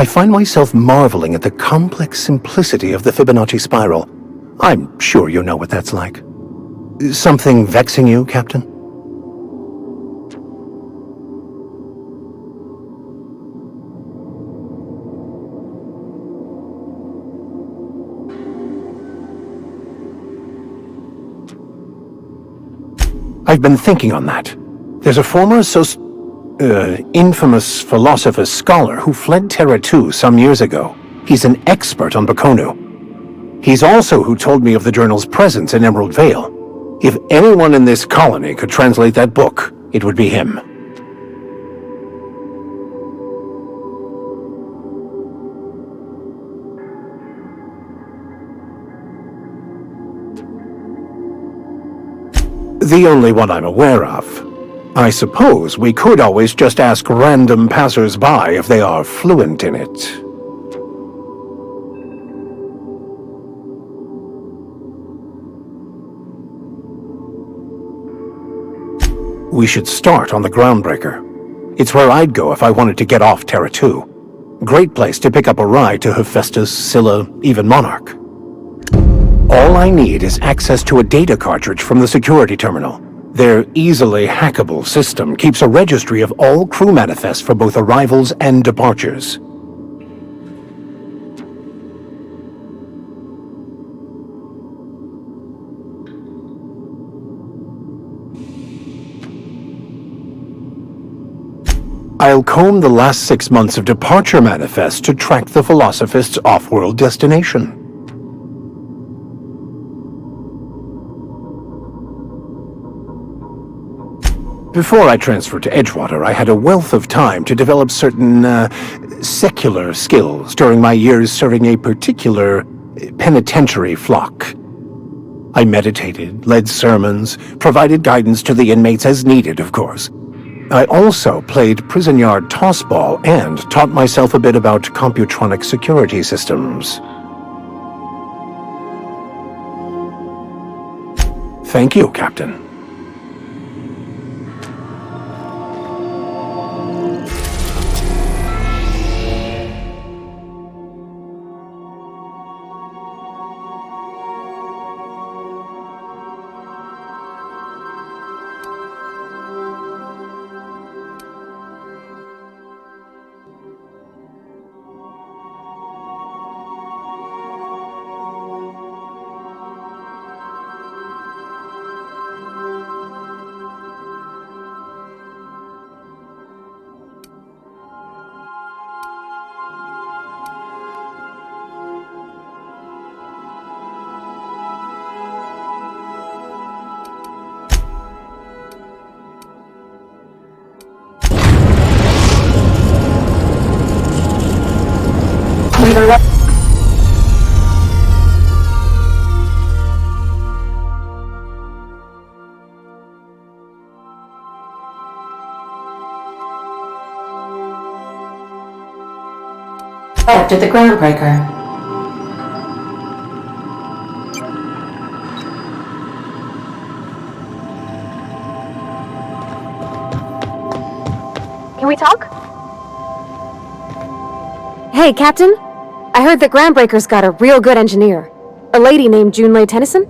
I find myself marveling at the complex simplicity of the Fibonacci spiral. I'm sure you know what that's like. Something vexing you, Captain? I've been thinking on that. There's a former infamous philosopher scholar who fled Terra 2 some years ago. He's an expert on Baconu. He's also who told me of the journal's presence in Emerald Vale. If anyone in this colony could translate that book, it would be him. The only one I'm aware of. I suppose we could always just ask random passers-by if they are fluent in it. We should start on the Groundbreaker. It's where I'd go if I wanted to get off Terra 2. Great place to pick up a ride to Hephaestus, Scylla, even Monarch. All I need is access to a data cartridge from the security terminal. Their easily hackable system keeps a registry of all crew manifests for both arrivals and departures. I'll comb the last 6 months of departure manifests to track the Philosophist's off-world destination. Before I transferred to Edgewater, I had a wealth of time to develop certain, secular skills during my years serving a particular penitentiary flock. I meditated, led sermons, provided guidance to the inmates as needed, of course. I also played prison yard tossball and taught myself a bit about computronic security systems. Thank you, Captain. After the Groundbreaker. Can we talk? Hey, Captain. I heard that Groundbreaker's got a real good engineer. A lady named Junlei Tennyson?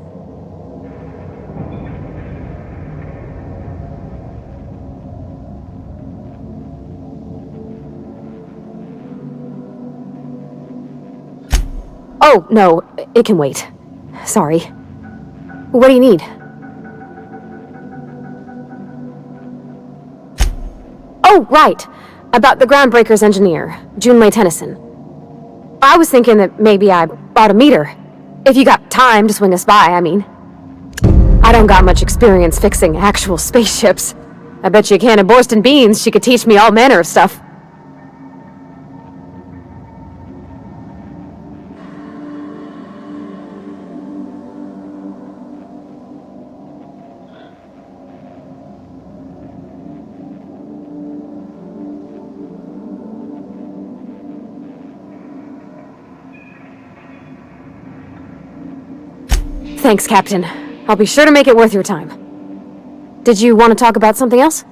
Oh, no, it can wait. Sorry. What do you need? Oh, right. About the Groundbreaker's engineer, Junlei Tennyson. I was thinking that maybe I bought a meter. If you got time to swing us by, I mean. I don't got much experience fixing actual spaceships. I bet you a can of Borston beans she could teach me all manner of stuff. Thanks, Captain. I'll be sure to make it worth your time. Did you want to talk about something else?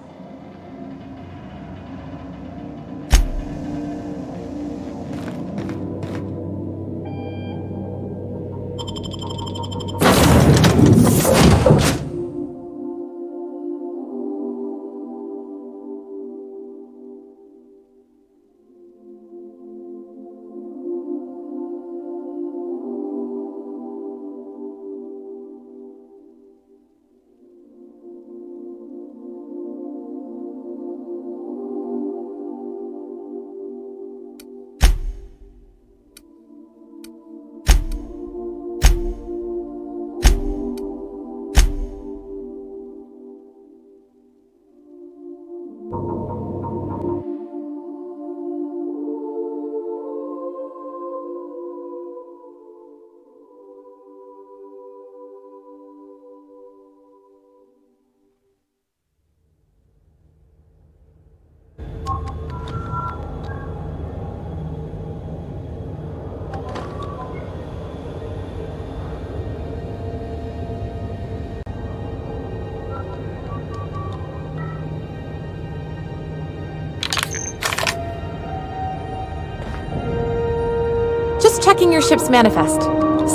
Just checking your ship's manifest.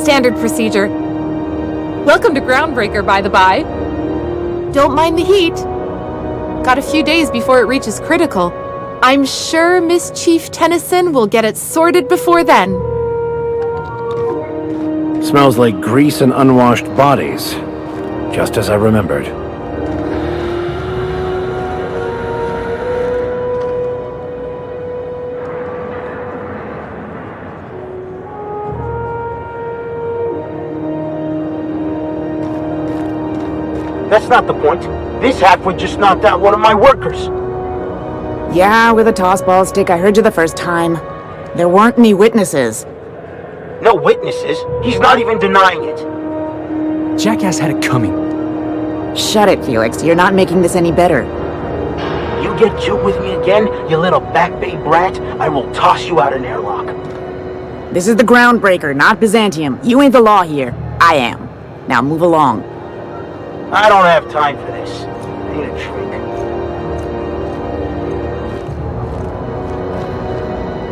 Standard procedure. Welcome to Groundbreaker, by the by. Don't mind the heat. Got a few days before it reaches critical. I'm sure Miss Chief Tennyson will get it sorted before then. Smells like grease and unwashed bodies. Just as I remembered. That's not the point. This halfwit just knocked out one of my workers. Yeah, with a tossball stick. I heard you the first time. There weren't any witnesses. No witnesses. He's not even denying it. Jackass had it coming. Shut it, Felix. You're not making this any better. You get cute with me again, you little Back Bay brat, I will toss you out an airlock. This is the Groundbreaker, not Byzantium. You ain't the law here. I am. Now move along. I don't have time for this. I need a drink.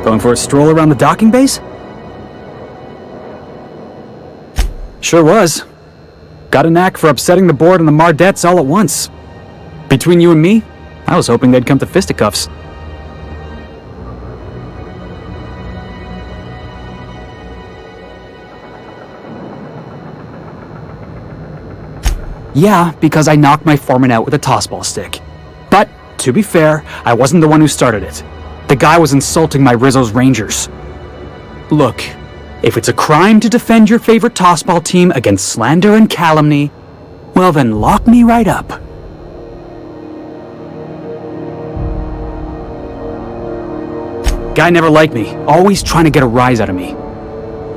Going for a stroll around the docking base? Sure was. Got a knack for upsetting the board and the Mardettes all at once. Between you and me, I was hoping they'd come to fisticuffs. Yeah, because I knocked my foreman out with a tossball stick. But, to be fair, I wasn't the one who started it. The guy was insulting my Rizzo's Rangers. Look, if it's a crime to defend your favorite tossball team against slander and calumny, well then lock me right up. Guy never liked me, always trying to get a rise out of me.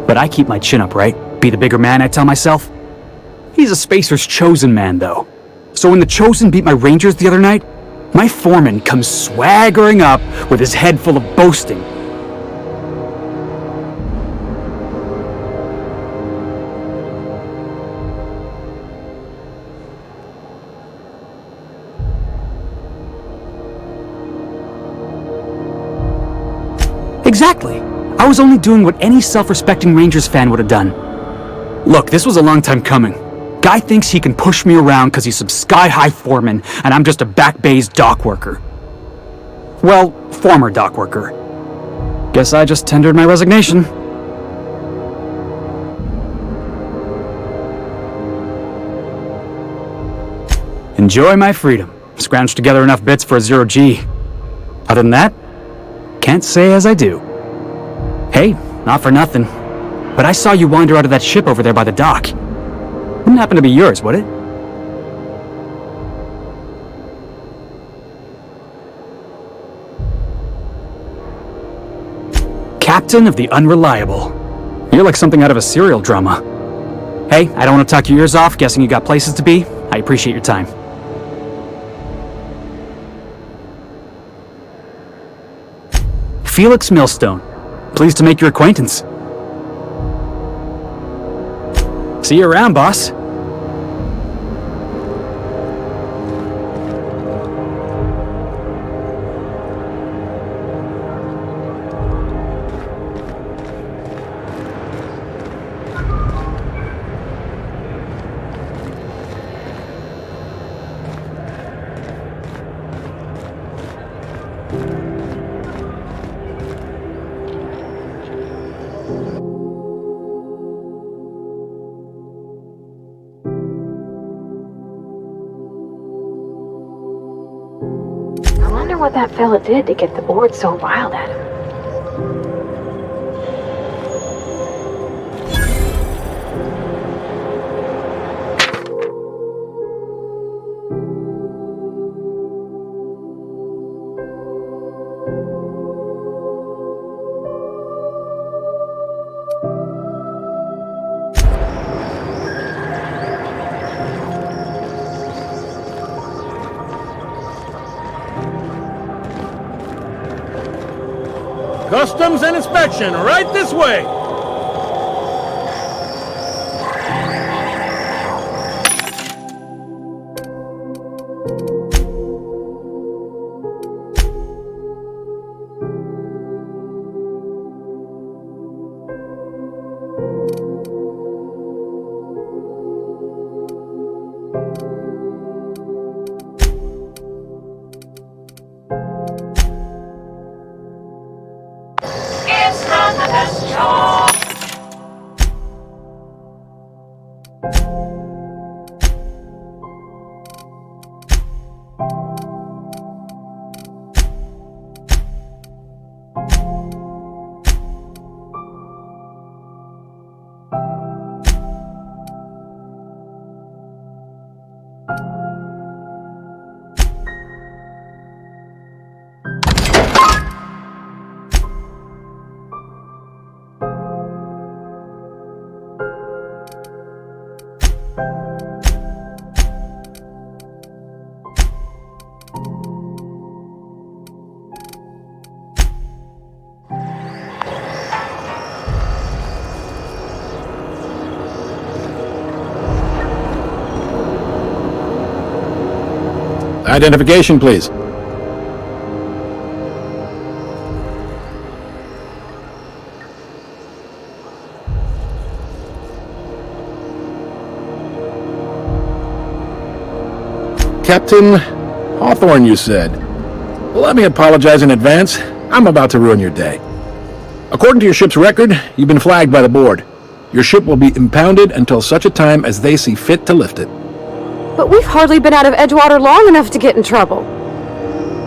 But I keep my chin up, right? Be the bigger man, I tell myself. He's a Spacer's chosen man, though. So when the Chosen beat my Rangers the other night, my foreman comes swaggering up with his head full of boasting. Exactly. I was only doing what any self-respecting Rangers fan would have done. Look, this was a long time coming. Guy thinks he can push me around because he's some sky-high foreman, and I'm just a Back Bay's dock worker. Well, former dock worker. Guess I just tendered my resignation. Enjoy my freedom. Scrounged together enough bits for a 0G. Other than that, can't say as I do. Hey, not for nothing, but I saw you wander out of that ship over there by the dock. Wouldn't happen to be yours, would it? Captain of the Unreliable. You're like something out of a serial drama. Hey, I don't want to talk your ears off, guessing you got places to be. I appreciate your time. Felix Millstone. Pleased to make your acquaintance. See you around, boss. I wonder what that fella did to get the board so riled at him. Customs and inspection, right this way! Identification, please. Captain Hawthorne, you said. Well, let me apologize in advance. I'm about to ruin your day. According to your ship's record, you've been flagged by the board. Your ship will be impounded until such a time as they see fit to lift it. But we've hardly been out of Edgewater long enough to get in trouble.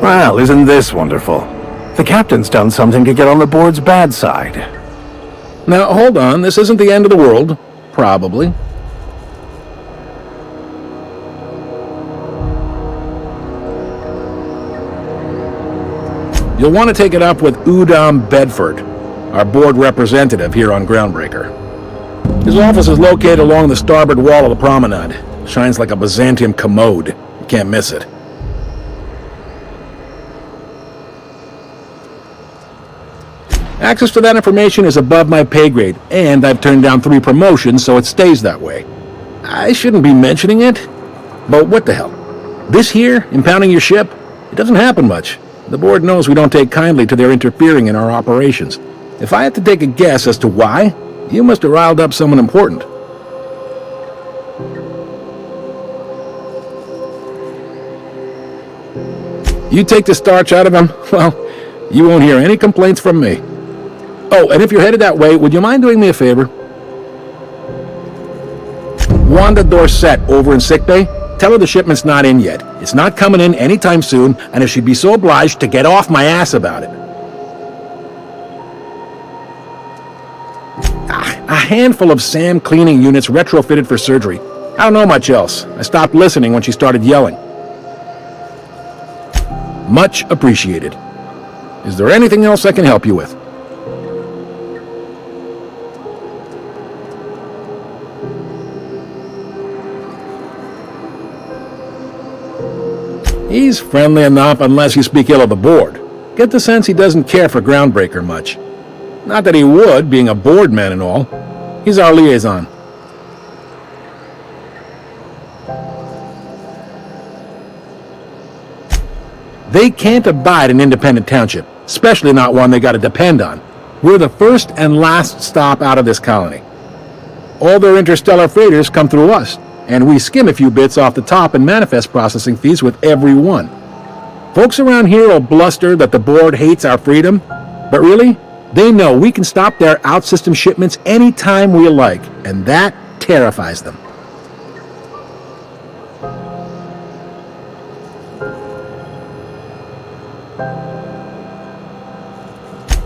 Well, isn't this wonderful? The captain's done something to get on the board's bad side. Now, hold on. This isn't the end of the world. Probably. You'll want to take it up with Udom Bedford, our board representative here on Groundbreaker. His office is located along the starboard wall of the promenade. Shines like a Byzantium commode. You can't miss it. Access to that information is above my pay grade, and I've turned down 3 promotions, so it stays that way. I shouldn't be mentioning it, but what the hell? This here, impounding your ship, it doesn't happen much. The board knows we don't take kindly to their interfering in our operations. If I had to take a guess as to why, you must have riled up someone important. You take the starch out of him, well, you won't hear any complaints from me. Oh, and if you're headed that way, would you mind doing me a favor? Wanda Dorset over in sickbay, tell her the shipment's not in yet. It's not coming in anytime soon, and if she'd be so obliged to get off my ass about it. A handful of SAM cleaning units retrofitted for surgery. I don't know much else. I stopped listening when she started yelling. Much appreciated. Is there anything else I can help you with? He's friendly enough unless you speak ill of the board. Get the sense he doesn't care for Groundbreaker much. Not that he would, being a board man and all. He's our liaison. They can't abide an independent township, especially not one they gotta depend on. We're the first and last stop out of this colony. All their interstellar freighters come through us, and we skim a few bits off the top in manifest processing fees with every one. Folks around here will bluster that the board hates our freedom, but really, they know we can stop their out-system shipments anytime we like, and that terrifies them.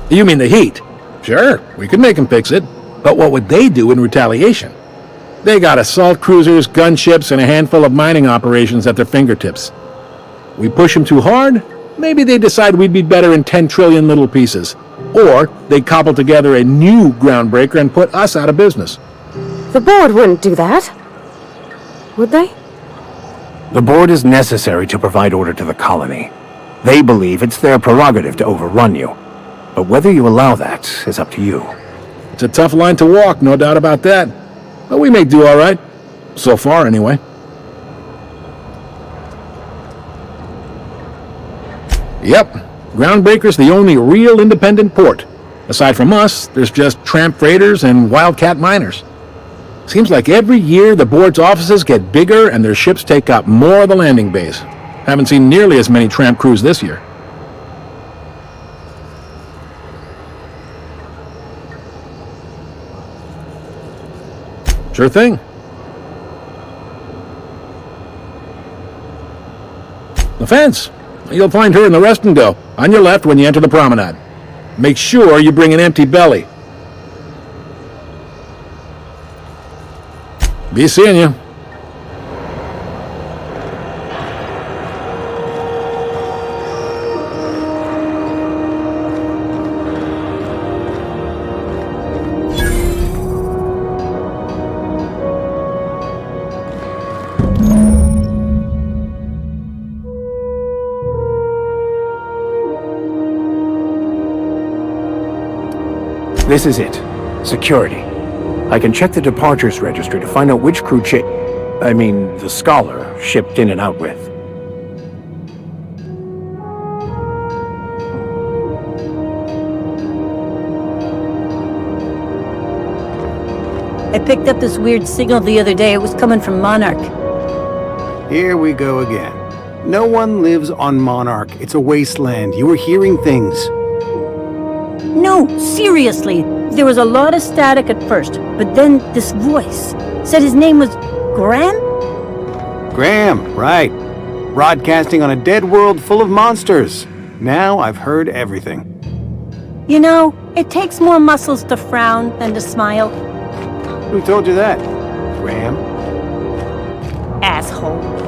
You mean the heat? Sure, we could make them fix it. But what would they do in retaliation? They got assault cruisers, gunships, and a handful of mining operations at their fingertips. We push them too hard, maybe they decide we'd be better in 10 trillion little pieces. Or they cobble together a new Groundbreaker and put us out of business. The board wouldn't do that. Would they? The board is necessary to provide order to the colony. They believe it's their prerogative to overrun you. But whether you allow that is up to you. It's a tough line to walk, no doubt about that. But we may do all right. So far, anyway. Yep, Groundbreaker's the only real independent port. Aside from us, there's just tramp freighters and wildcat miners. Seems like every year the board's offices get bigger and their ships take up more of the landing base. Haven't seen nearly as many tramp crews this year. Sure thing. The fence. You'll find her in the rest and go, on your left when you enter the promenade. Make sure you bring an empty belly. Be seeing you. This is it. Security. I can check the departures registry to find out which crew the scholar shipped in and out with. I picked up this weird signal the other day. It was coming from Monarch. Here we go again. No one lives on Monarch. It's a wasteland. You were hearing things. No, seriously. There was a lot of static at first, but then this voice said his name was Graham? Graham, right. Broadcasting on a dead world full of monsters. Now I've heard everything. You know, it takes more muscles to frown than to smile. Who told you that? Graham? Asshole.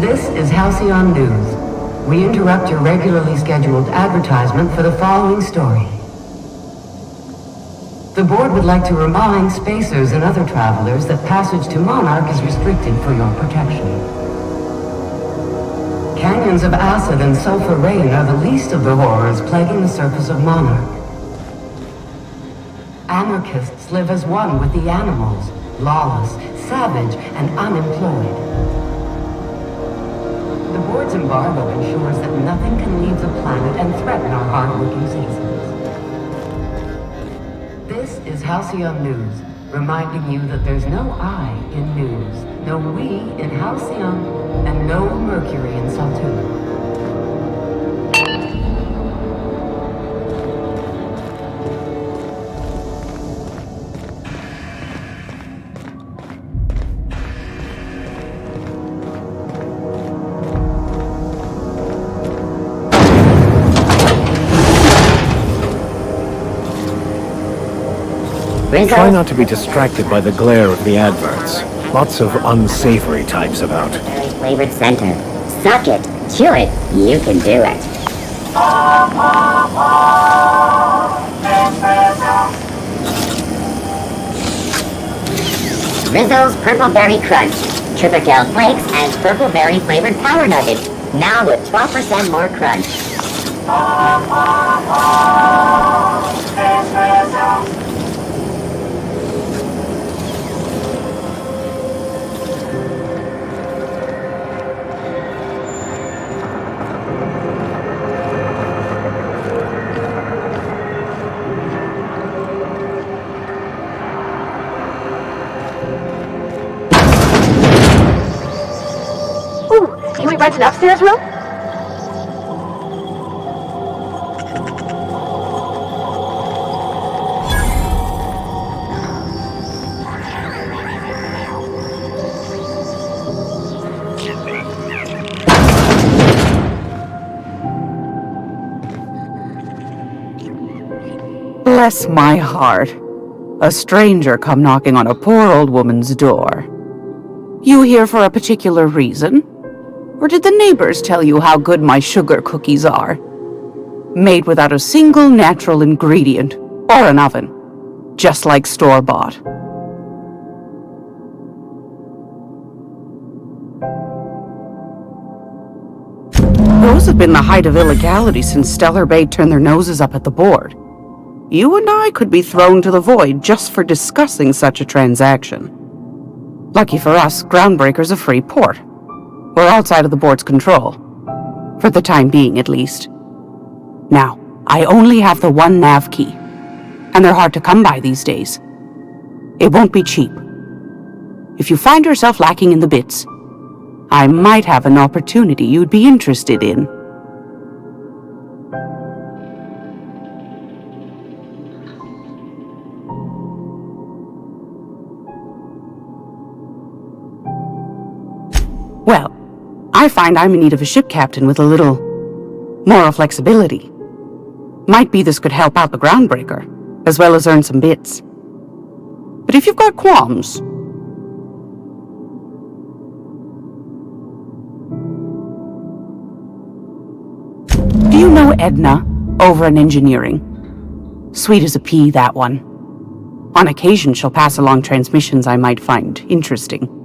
This is Halcyon News. We interrupt your regularly scheduled advertisement for the following story. The board would like to remind spacers and other travelers that passage to Monarch is restricted for your protection. Canyons of acid and sulfur rain are the least of the horrors plaguing the surface of Monarch. Anarchists live as one with the animals, lawless, savage, and unemployed. The board's embargo ensures that nothing can leave the planet and threaten our hard-working citizens. This is Halcyon News, reminding you that there's no I in news, no we in Halcyon, and no Mercury in Saltuna. Try not to be distracted by the glare of the adverts. Lots of unsavory types about. Flavored center. Suck it. Chew it. You can do it. Rizzo's Purple Berry Crunch. Triple Flakes and Purple Berry flavored Power Nuggets. Now with 12% more crunch. Can we rent an upstairs room? Bless my heart. A stranger come knocking on a poor old woman's door. You here for a particular reason? Or did the neighbors tell you how good my sugar cookies are? Made without a single natural ingredient, or an oven. Just like store-bought. Those have been the height of illegality since Stellar Bay turned their noses up at the board. You and I could be thrown to the void just for discussing such a transaction. Lucky for us, Groundbreaker's a free port. We're outside of the board's control. For the time being, at least. Now, I only have the one nav key. And they're hard to come by these days. It won't be cheap. If you find yourself lacking in the bits, I might have an opportunity you'd be interested in. Well, I find I'm in need of a ship captain with a little moral flexibility. Might be this could help out the Groundbreaker, as well as earn some bits. But if you've got qualms... Do you know Edna, over in engineering? Sweet as a pea, that one. On occasion, she'll pass along transmissions I might find interesting.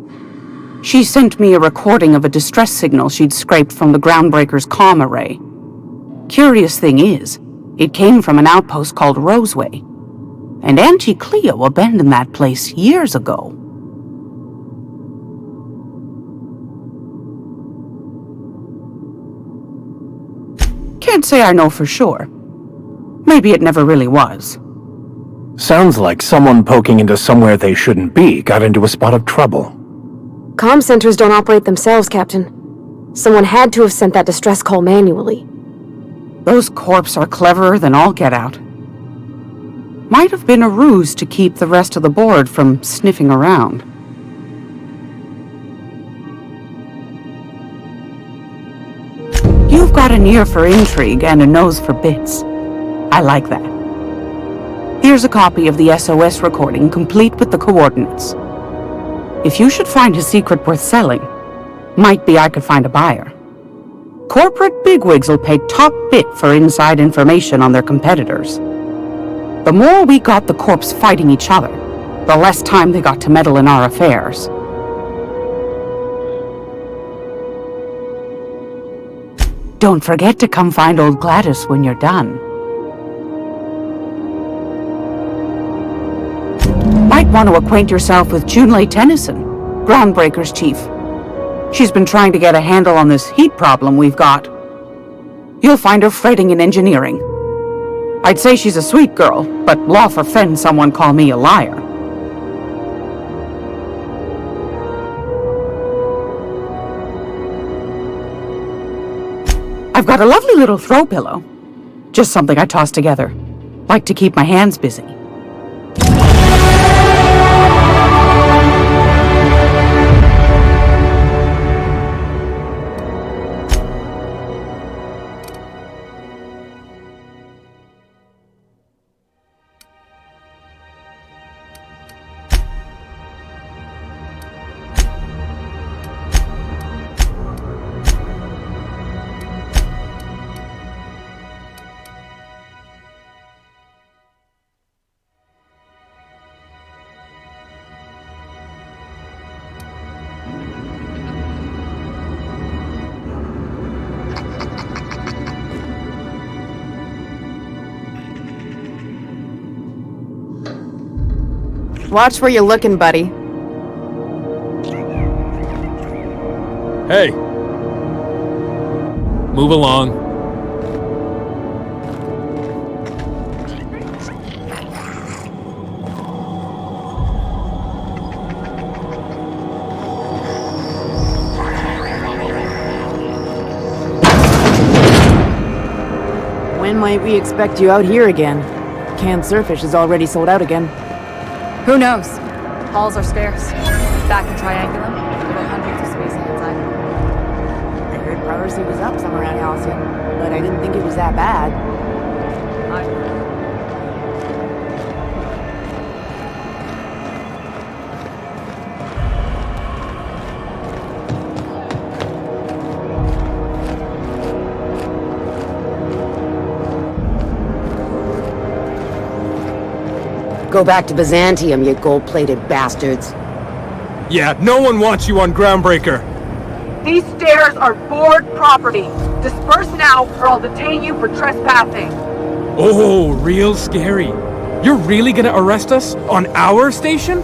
She sent me a recording of a distress signal she'd scraped from the Groundbreaker's comm array. Curious thing is, it came from an outpost called Roseway. And Auntie Cleo abandoned that place years ago. Can't say I know for sure. Maybe it never really was. Sounds like someone poking into somewhere they shouldn't be got into a spot of trouble. Comm centers don't operate themselves, Captain. Someone had to have sent that distress call manually. Those corps are cleverer than all get out. Might have been a ruse to keep the rest of the board from sniffing around. You've got an ear for intrigue and a nose for bits. I like that. Here's a copy of the SOS recording, complete with the coordinates. If you should find a secret worth selling, might be I could find a buyer. Corporate bigwigs will pay top bit for inside information on their competitors. The more we got the corps fighting each other, the less time they got to meddle in our affairs. Don't forget to come find old Gladys when you're done. Might want to acquaint yourself with Junlei Tennyson, Groundbreaker's chief. She's been trying to get a handle on this heat problem we've got. You'll find her fretting in engineering. I'd say she's a sweet girl, but law forfend someone call me a liar. I've got a lovely little throw pillow. Just something I toss together. Like to keep my hands busy. Watch where you're looking, buddy. Hey! Move along. When might we expect you out here again? Canned surfish is already sold out again. Who knows? Halls are scarce. Back in Triangulum, there were hundreds of space hands I heard piracy was up some around Halcyon, but I didn't think it was that bad. Go back to Byzantium, you gold-plated bastards. Yeah, no one wants you on Groundbreaker. These stairs are board property. Disperse now, or I'll detain you for trespassing. Oh, real scary. You're really gonna arrest us on our station?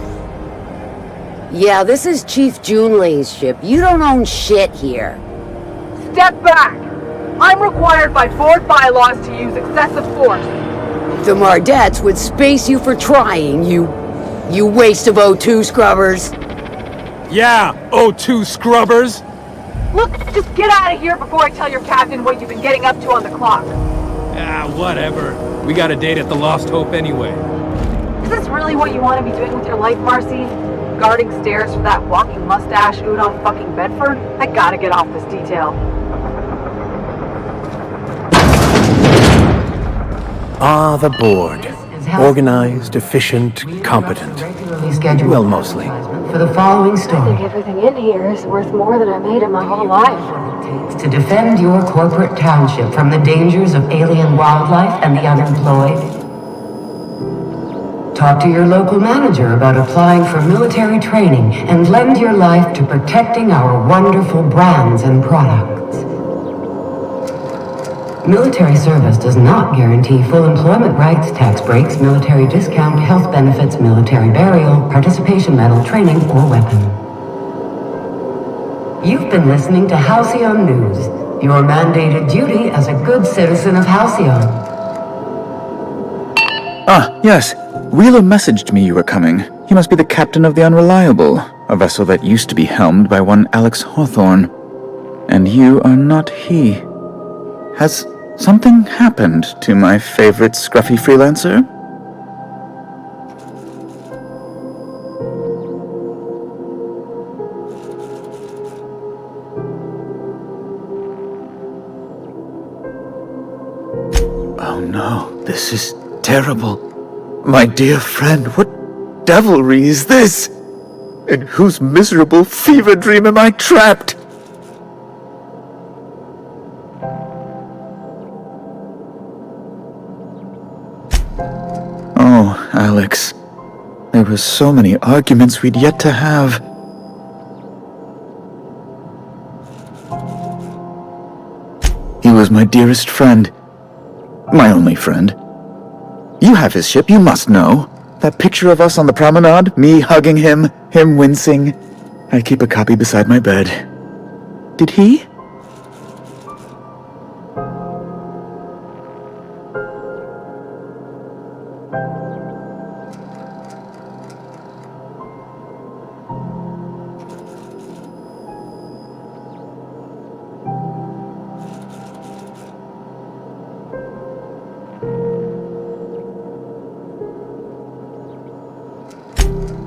Yeah, this is Chief Junlei's ship. You don't own shit here. Step back! I'm required by board bylaws to use excessive force. The Mardettes would space you for trying, you waste of O2 scrubbers. Yeah, O2 scrubbers. Look, just get out of here before I tell your captain what you've been getting up to on the clock. Ah, whatever. We got a date at the Lost Hope anyway. Is this really what you want to be doing with your life, Marcy? Guarding stairs for that walking mustache Udon fucking Bedford? I gotta get off this detail. Ah, the board. Organized, efficient, competent. Well, mostly. For the following I story. think everything in here is worth more than I made in my whole life. To defend your corporate township from the dangers of alien wildlife and the unemployed. Talk to your local manager about applying for military training and lend your life to protecting our wonderful brands and products. Military service does not guarantee full employment rights, tax breaks, military discount, health benefits, military burial, participation medal, training, or weapon. You've been listening to Halcyon News, your mandated duty as a good citizen of Halcyon. Ah, yes. Wheeler messaged me you were coming. He must be the captain of the Unreliable, a vessel that used to be helmed by one Alex Hawthorne. And you are not he. Has something happened to my favorite scruffy freelancer? Oh no, this is terrible. My dear friend, what devilry is this? In whose miserable fever dream am I trapped? Oh, Alex. There were so many arguments we'd yet to have. He was my dearest friend. My only friend. You have his ship, you must know. That picture of us on the promenade, me hugging him, him wincing. I keep a copy beside my bed. Did he?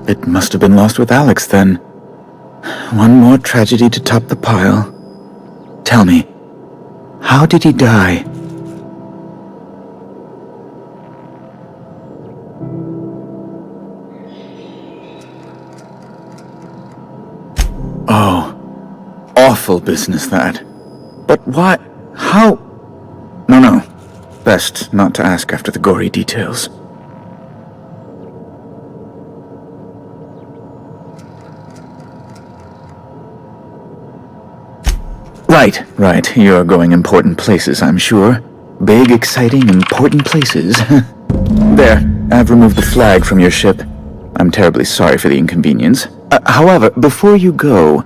It must have been lost with Alex, then. One more tragedy to top the pile. Tell me, how did he die? Oh, awful business, that. But why? How? No. Best not to ask after the gory details. Right. You're going important places, I'm sure. Big, exciting, important places. There, I've removed the flag from your ship. I'm terribly sorry for the inconvenience. However, before you go,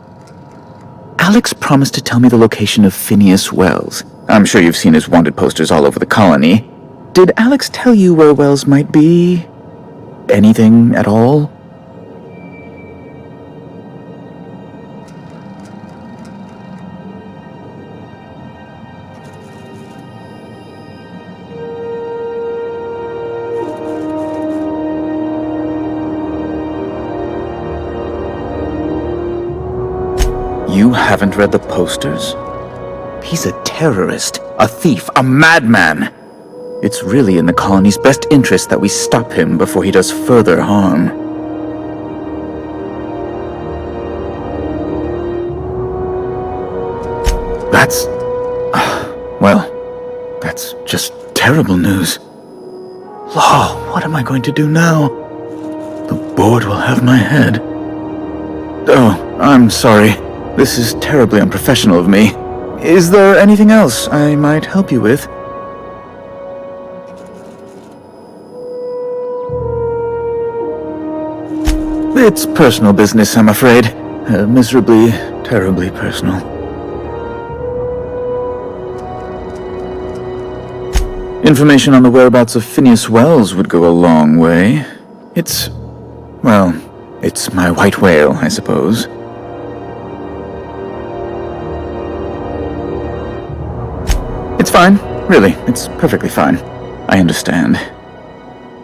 Alex promised to tell me the location of Phineas Wells. I'm sure you've seen his wanted posters all over the colony. Did Alex tell you where Wells might be? Anything at all? You haven't read the posters? He's a terrorist, a thief, a madman. It's really in the colony's best interest that we stop him before he does further harm. That's... well, that's just terrible news. Law, what am I going to do now? board will have my head. Oh, I'm sorry. This is terribly unprofessional of me. Is there anything else I might help you with? It's personal business, I'm afraid. Miserably, terribly personal. Information on the whereabouts of Phineas Wells would go a long way. It's my white whale, I suppose. It's fine. Really, it's perfectly fine. I understand.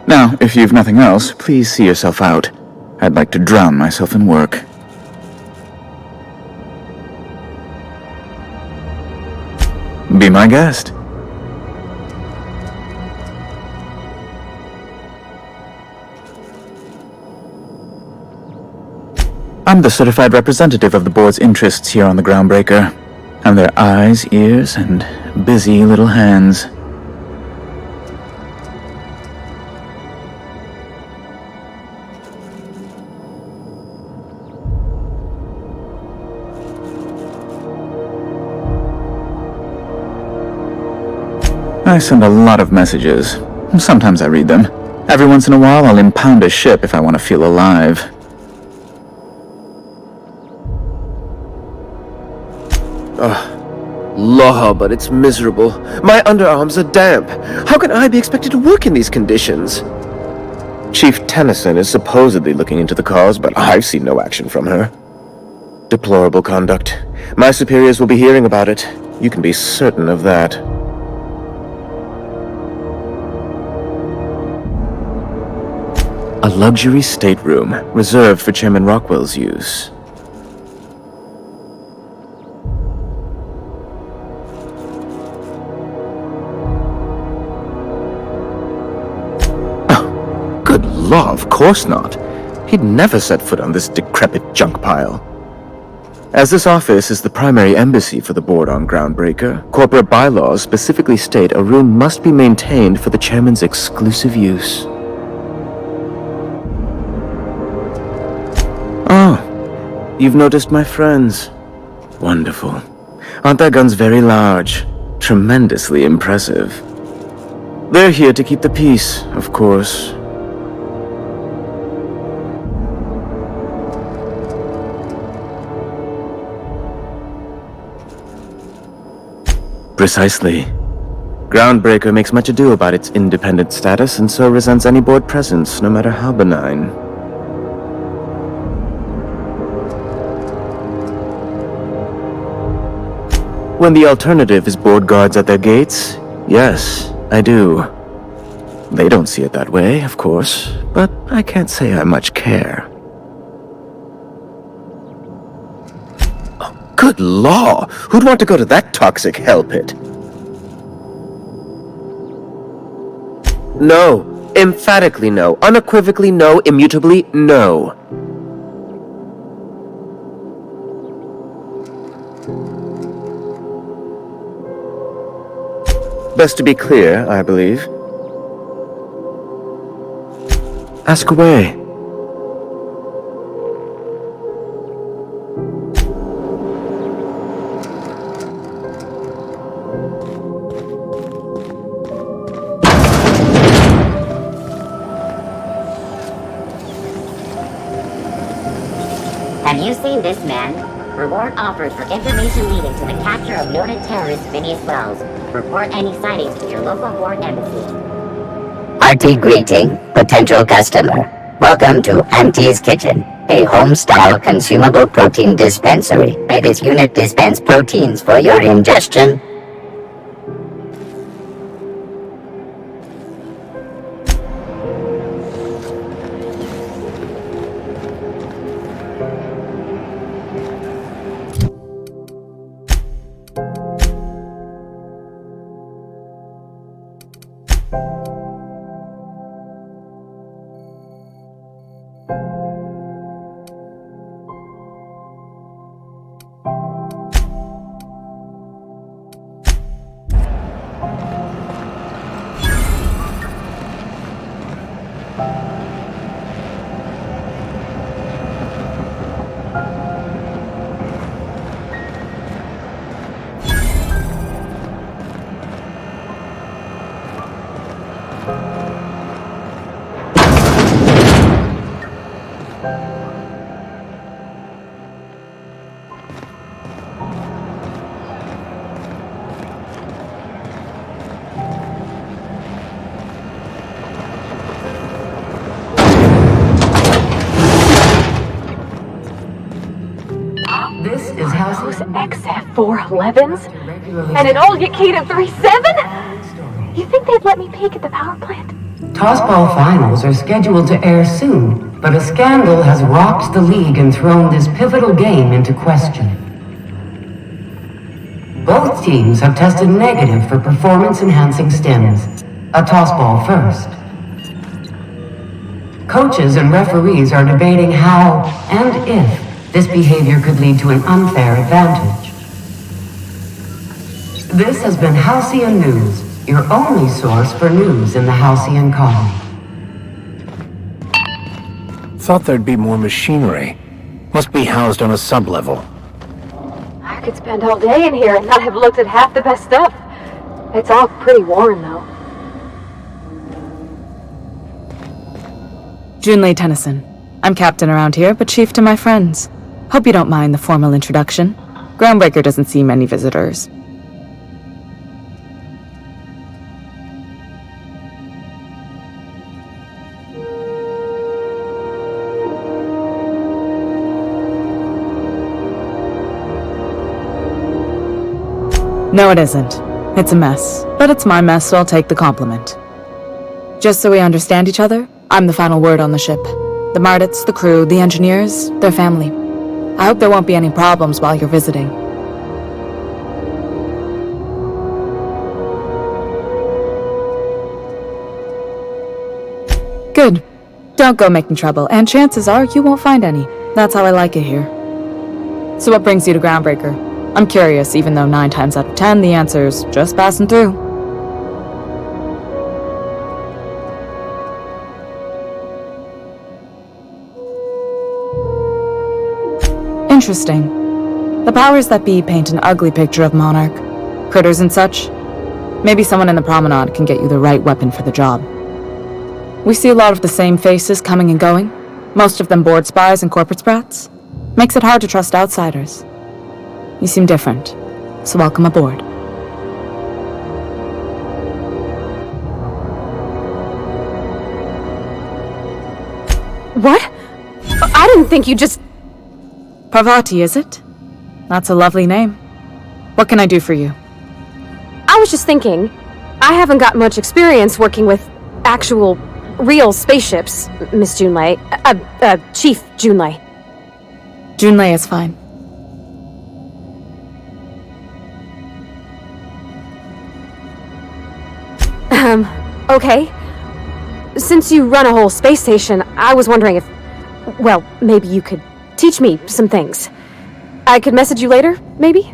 Now, if you've nothing else, please see yourself out. I'd like to drown myself in work. Be my guest. I'm the certified representative of the board's interests here on the Groundbreaker. I'm their eyes, ears, and busy little hands. I send a lot of messages. Sometimes I read them. Every once in a while, I'll impound a ship if I want to feel alive. Law, but it's miserable. My underarms are damp. How can I be expected to work in these conditions? Chief Tennyson is supposedly looking into the cause, but I've seen no action from her. Deplorable conduct. My superiors will be hearing about it. You can be certain of that. A luxury stateroom, reserved for Chairman Rockwell's use. Law, of course not. He'd never set foot on this decrepit junk pile. As this office is the primary embassy for the board on Groundbreaker, corporate bylaws specifically state a room must be maintained for the chairman's exclusive use. Oh, you've noticed my friends. Wonderful. Aren't their guns very large? Tremendously impressive. They're here to keep the peace, of course. Precisely. Groundbreaker makes much ado about its independent status and so resents any board presence, no matter how benign. When the alternative is board guards at their gates, yes, I do. They don't see it that way, of course, but I can't say I much care. Good law! Who'd want to go to that toxic hell pit? No. Emphatically no. Unequivocally no. Immutably no. Best to be clear, I believe. Ask away. Have you seen this man? Reward offered for information leading to the capture of noted terrorist Phineas Wells. Report any sightings to your local board embassy. Hearty greeting, potential customer. Welcome to Auntie's Kitchen, a home-style consumable protein dispensary. May this unit dispense proteins for your ingestion. This is House Those XF411s? And an old Yakita 37? You think they'd let me peek at the power plant? Tossball finals are scheduled to air soon, but a scandal has rocked the league and thrown this pivotal game into question. Both teams have tested negative for performance-enhancing stims. A tossball first. Coaches and referees are debating how and if this behavior could lead to an unfair advantage. This has been Halcyon News, your only source for news in the Halcyon colony. Thought there'd be more machinery. Must be housed on a sub-level. I could spend all day in here and not have looked at half the best stuff. It's all pretty worn, though. Junlei Tennyson. I'm captain around here, but chief to my friends. Hope you don't mind the formal introduction. Groundbreaker doesn't see many visitors. No, it isn't. It's a mess. But it's my mess, so I'll take the compliment. Just so we understand each other, I'm the final word on the ship. The Mardits, the crew, the engineers, their family. I hope there won't be any problems while you're visiting. Good. Don't go making trouble, and chances are you won't find any. That's how I like it here. So what brings you to Groundbreaker? I'm curious, even though 9 times out of 10 the answer's just passing through. Interesting. The powers that be paint an ugly picture of Monarch. Critters and such. Maybe someone in the promenade can get you the right weapon for the job. We see a lot of the same faces coming and going. Most of them board spies and corporate sprats. Makes it hard to trust outsiders. You seem different, so welcome aboard. What? I didn't think you just... Parvati, is it? That's a lovely name. What can I do for you? I was just thinking, I haven't got much experience working with actual, real spaceships, Miss Junlei. Chief Junlei. Junlei is fine. Okay. Since you run a whole space station, I was wondering if... Well, maybe you could teach me some things. I could message you later, maybe?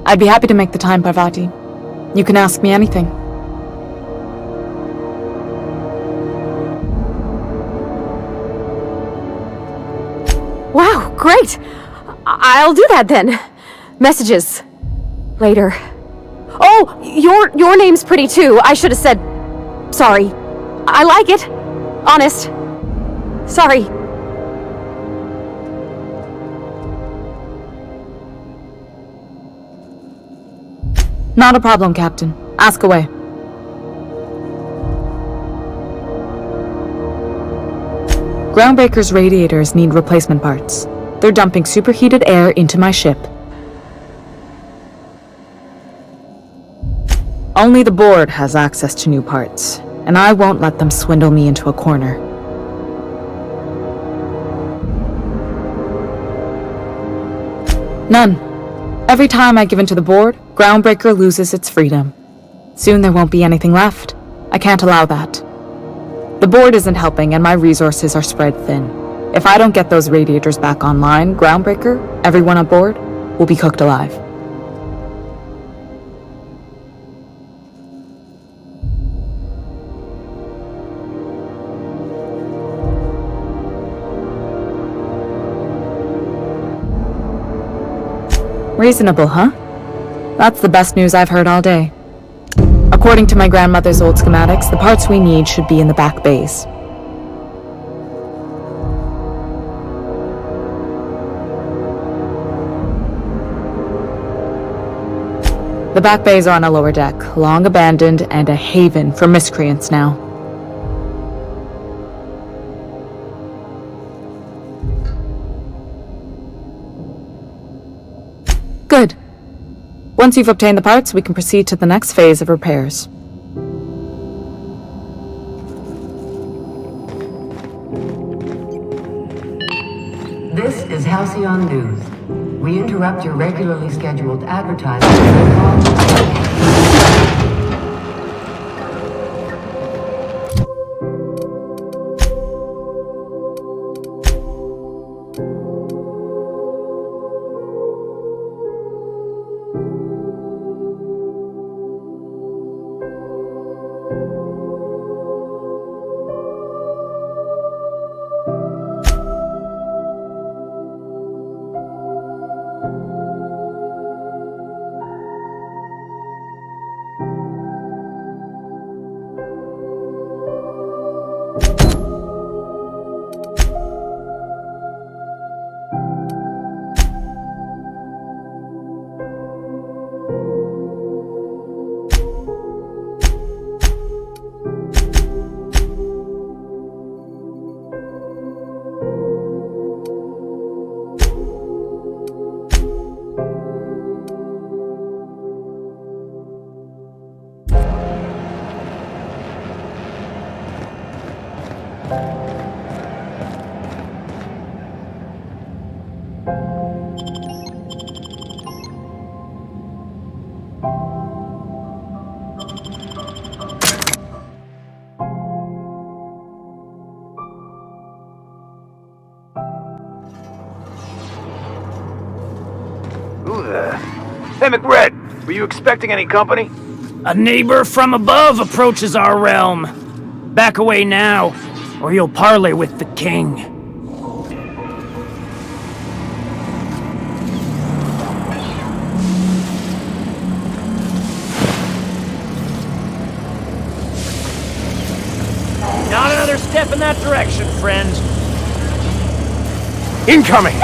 I'd be happy to make the time, Parvati. You can ask me anything. Wow, great! I'll do that then. Messages. Later. Oh, your name's pretty too. I should have said... Sorry. I like it. Honest. Sorry. Not a problem, Captain. Ask away. Groundbreaker's radiators need replacement parts. They're dumping superheated air into my ship. Only the board has access to new parts, and I won't let them swindle me into a corner. None. Every time I give in to the board, Groundbreaker loses its freedom. Soon there won't be anything left. I can't allow that. The board isn't helping and my resources are spread thin. If I don't get those radiators back online, Groundbreaker, everyone aboard, will be cooked alive. Reasonable, huh? That's the best news I've heard all day. According to my grandmother's old schematics, the parts we need should be in the back bays. The back bays are on a lower deck, long abandoned and a haven for miscreants now. Good. Once you've obtained the parts, we can proceed to the next phase of repairs. This is Halcyon News. We interrupt your regularly scheduled advertising. Hey, McRed, were you expecting any company? A neighbor from above approaches our realm. Back away now, or you'll parley with the king. Not another step in that direction, friend. Incoming!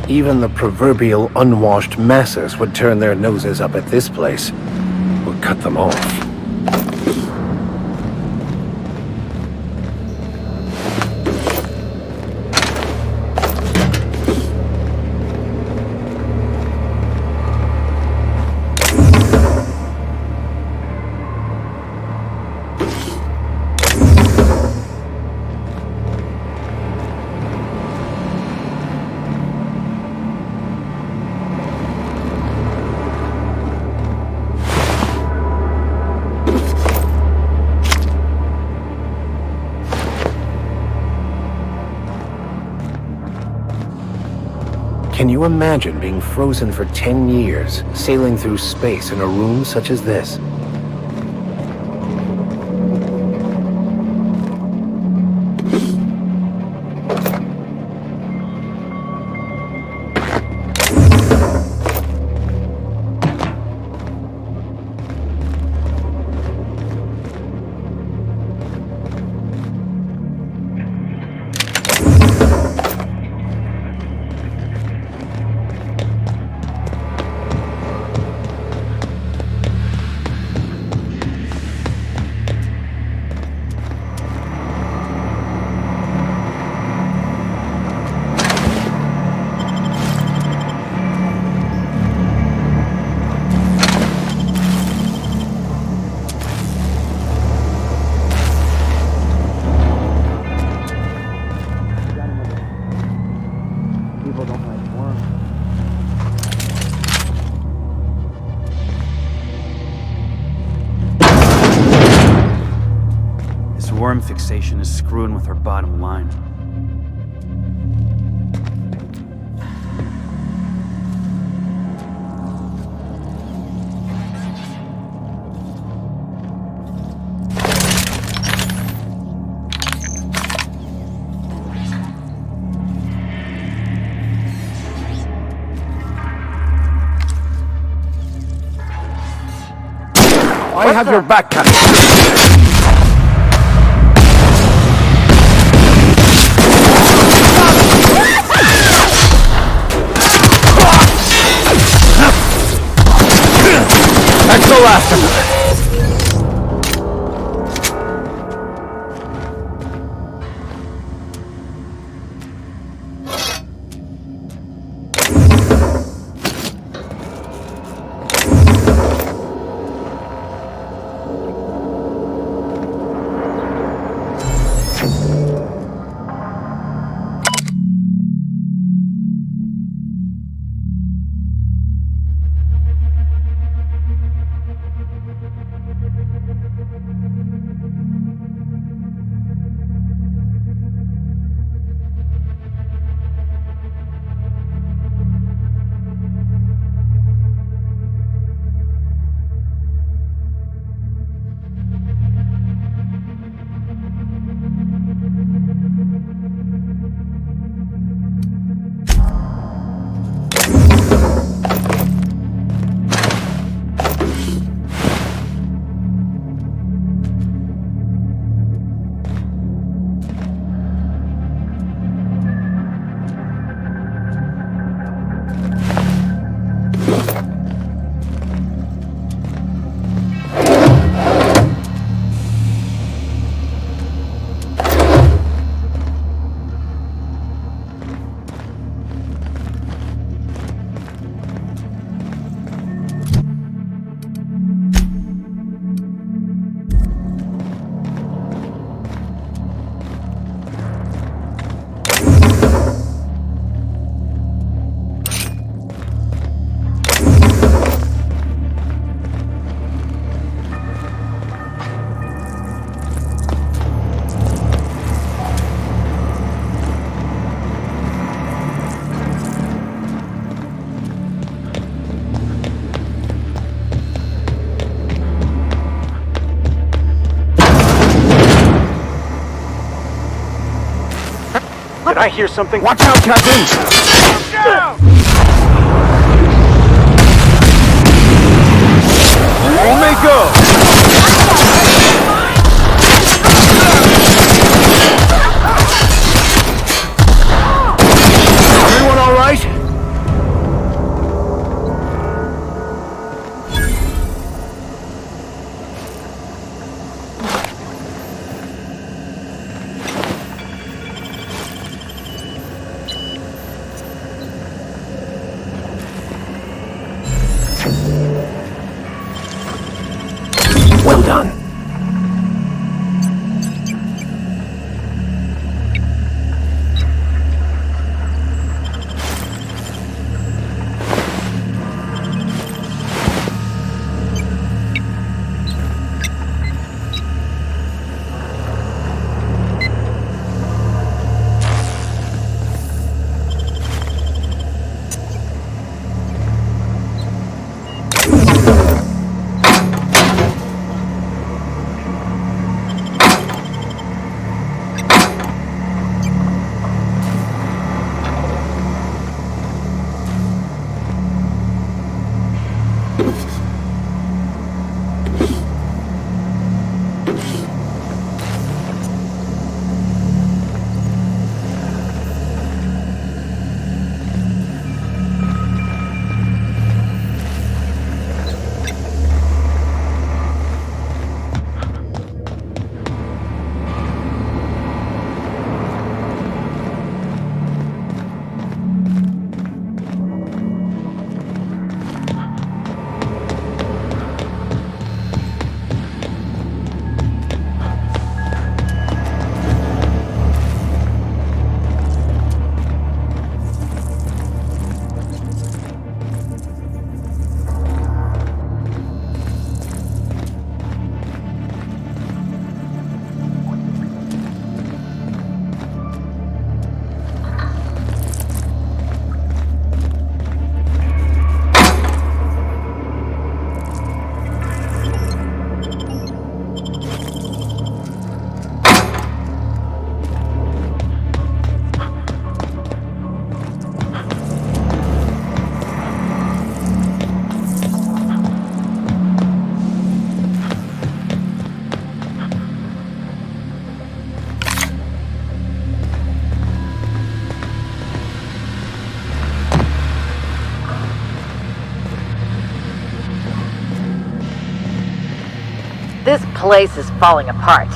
Even the proverbial unwashed masses would turn their noses up at this place. Would cut them off. Can you imagine being frozen for 10 years, sailing through space in a room such as this? Worm fixation is screwing with her bottom line. I have your back, Captain. Let's go after them. Did I hear something? Watch out, Captain! On they go! Everyone all right? This place is falling apart.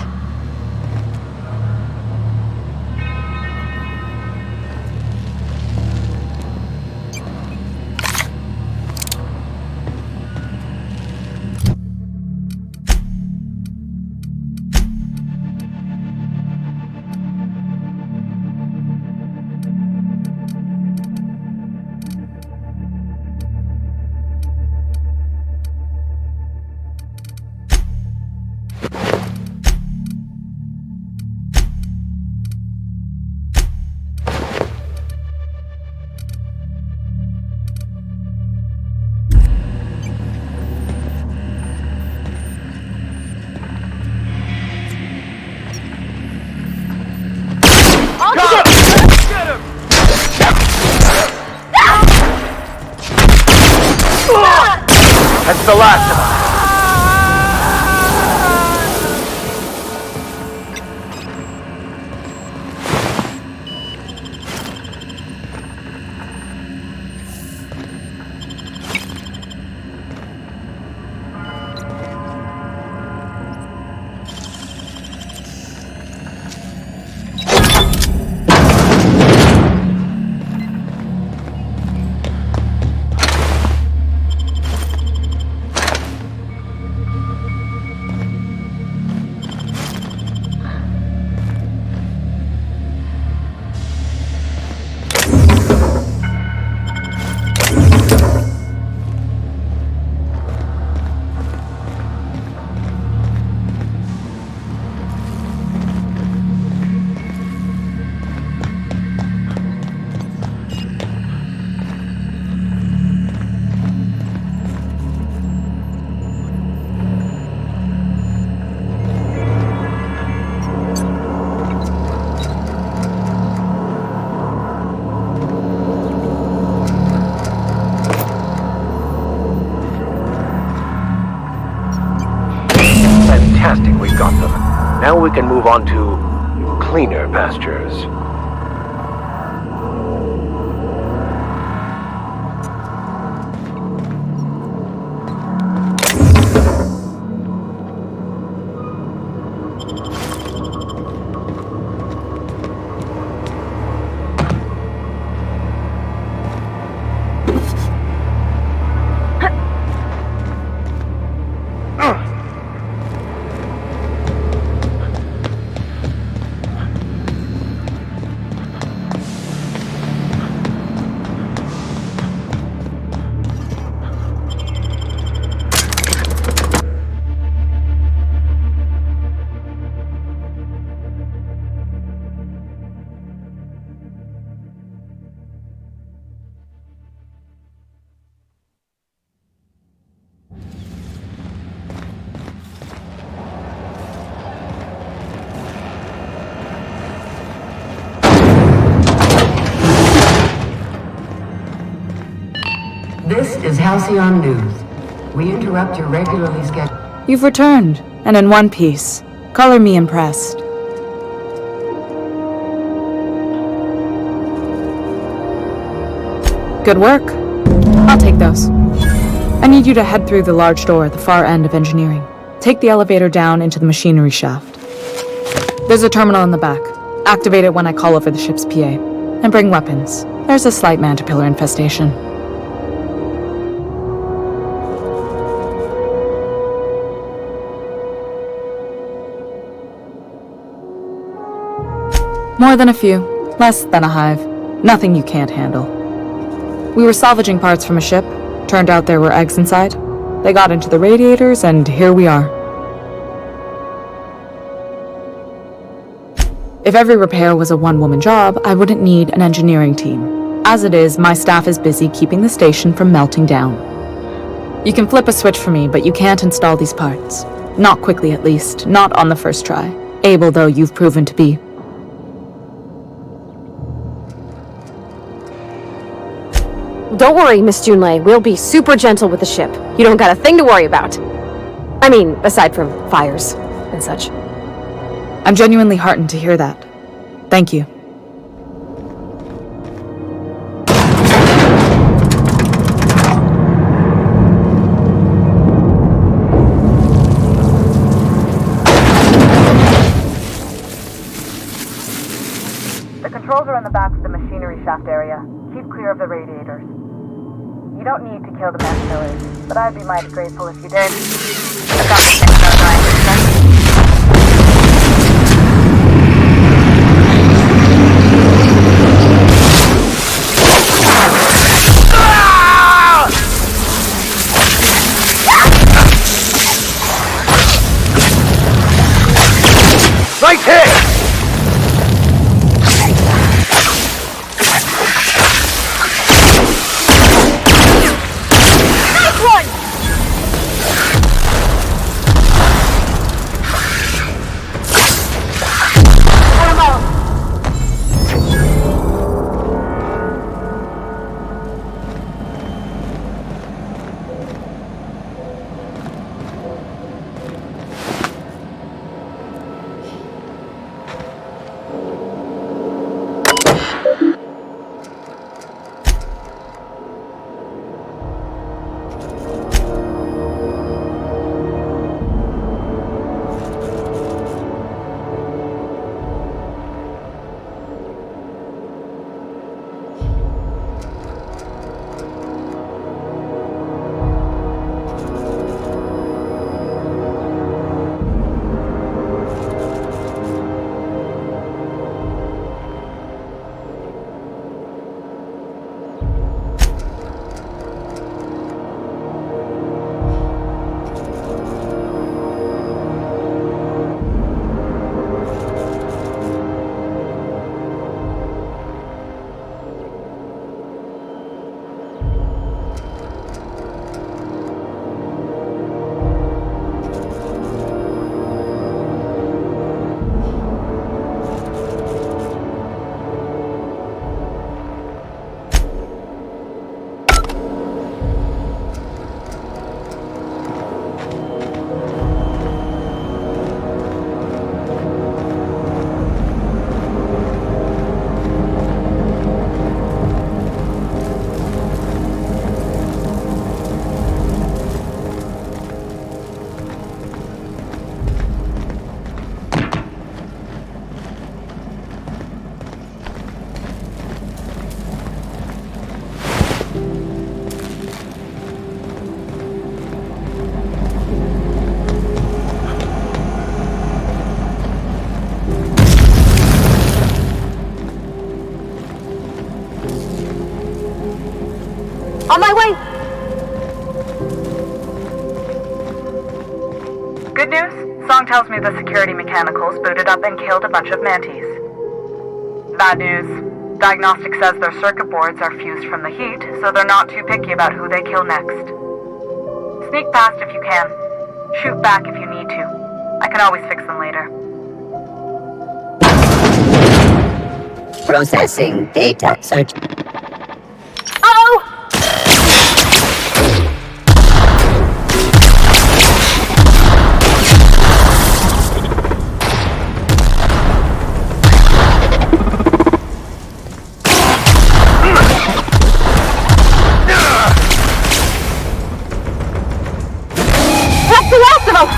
That's the last of us. Fantastic, we got them. Now we can move on to cleaner pastures. This is Halcyon News. We interrupt your regularly scheduled... You've returned, and in one piece. Color me impressed. Good work. I'll take those. I need you to head through the large door at the far end of engineering. Take the elevator down into the machinery shaft. There's a terminal in the back. Activate it when I call over the ship's PA. And bring weapons. There's a slight mantipillar infestation. More than a few. Less than a hive. Nothing you can't handle. We were salvaging parts from a ship. Turned out there were eggs inside. They got into the radiators, and here we are. If every repair was a one-woman job, I wouldn't need an engineering team. As it is, my staff is busy keeping the station from melting down. You can flip a switch for me, but you can't install these parts. Not quickly, at least. Not on the first try. Able, though, you've proven to be. Don't worry, Miss Junlei. We'll be super gentle with the ship. You don't got a thing to worry about. I mean, aside from fires and such. I'm genuinely heartened to hear that. Thank you. shaft area. Keep clear of the radiators. You don't need to kill the best killers, but I'd be mighty grateful if you did. I've got some things about dying to discuss. Right here! On my way! Good news? Song tells me the security mechanicals booted up and killed a bunch of mantis. Bad news. Diagnostic says their circuit boards are fused from the heat, so they're not too picky about who they kill next. Sneak past if you can. Shoot back if you need to. I can always fix them later. Processing data search. Oh! That's the last of them!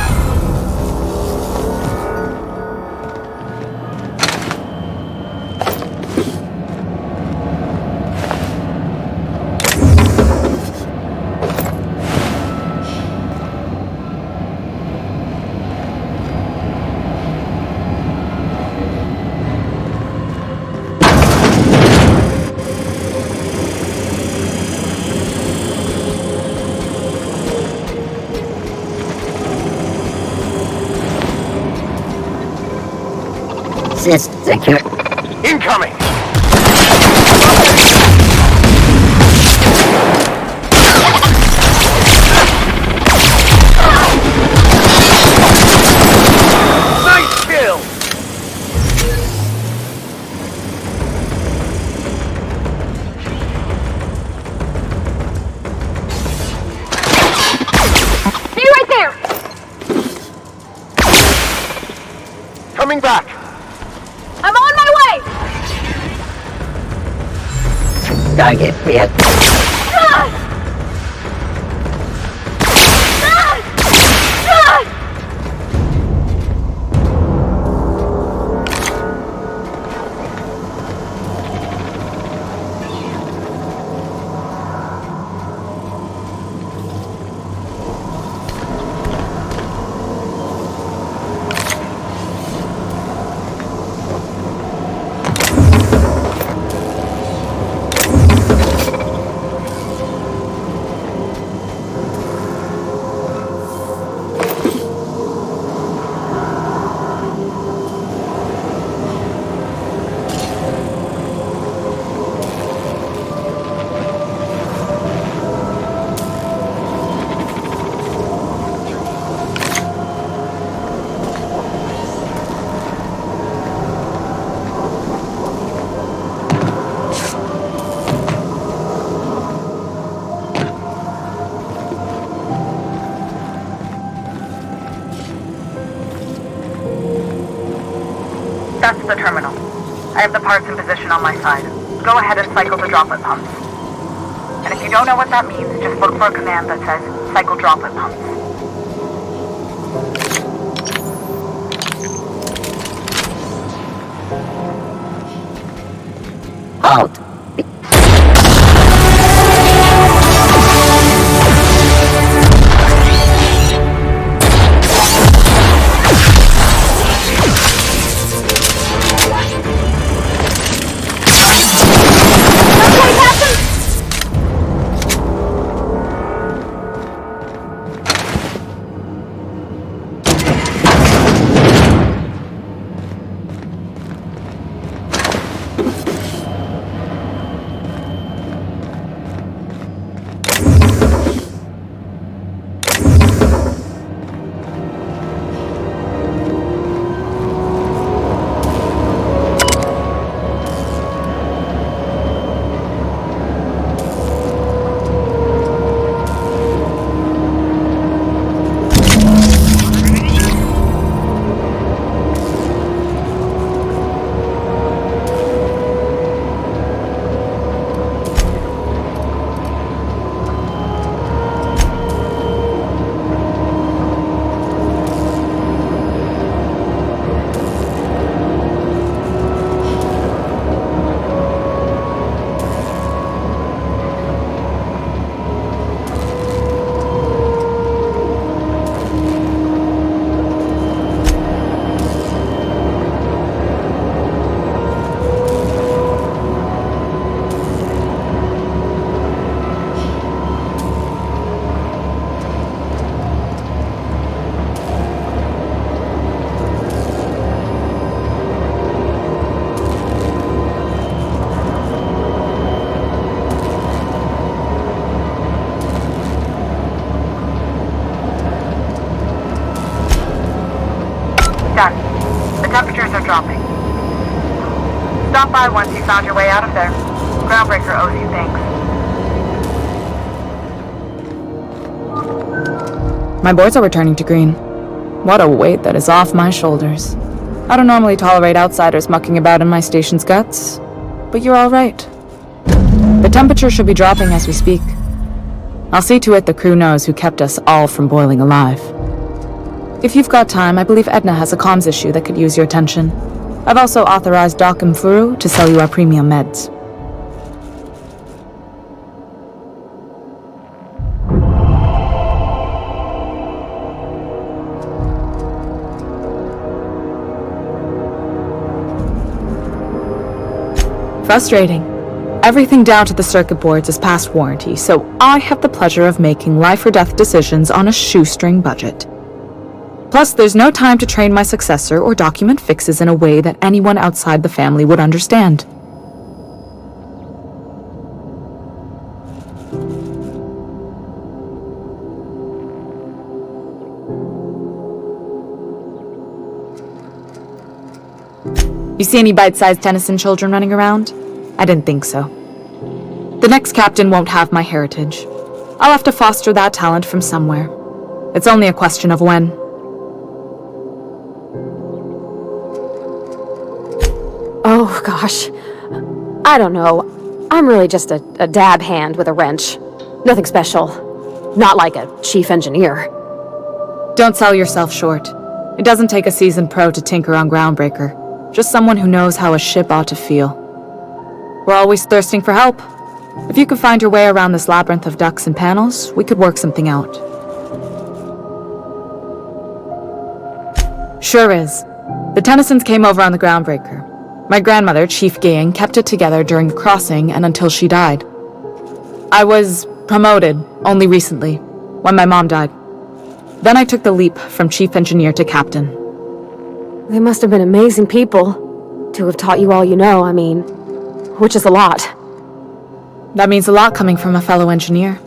Secure. Incoming! Nice kill! See you right there! Coming back! I'm on my way! Target real. the terminal. I have the parts in position on my side. Go ahead and cycle the droplet pumps. And if you don't know what that means, just look for a command that says, cycle droplet pumps. Halt! Done. The temperatures are dropping. Stop by once you found your way out of there. Groundbreaker owes you thanks. My boards are returning to green. What a weight that is off my shoulders. I don't normally tolerate outsiders mucking about in my station's guts, but you're all right. The temperature should be dropping as we speak. I'll see to it the crew knows who kept us all from boiling alive. If you've got time, I believe Edna has a comms issue that could use your attention. I've also authorized Doc and Furu to sell you our premium meds. Frustrating. Everything down to the circuit boards is past warranty, so I have the pleasure of making life or death decisions on a shoestring budget. Plus, there's no time to train my successor or document fixes in a way that anyone outside the family would understand. You see any bite-sized Tennyson children running around? I didn't think so. The next captain won't have my heritage. I'll have to foster that talent from somewhere. It's only a question of when. Oh, gosh. I don't know. I'm really just a dab hand with a wrench. Nothing special. Not like a chief engineer. Don't sell yourself short. It doesn't take a seasoned pro to tinker on Groundbreaker. Just someone who knows how a ship ought to feel. We're always thirsting for help. If you could find your way around this labyrinth of ducts and panels, we could work something out. Sure is. The Tennysons came over on the Groundbreaker. My grandmother, Chief Gaying, kept it together during the crossing and until she died. I was promoted only recently, when my mom died. Then I took the leap from chief engineer to captain. They must have been amazing people to have taught you all you know, I mean, which is a lot. That means a lot coming from a fellow engineer.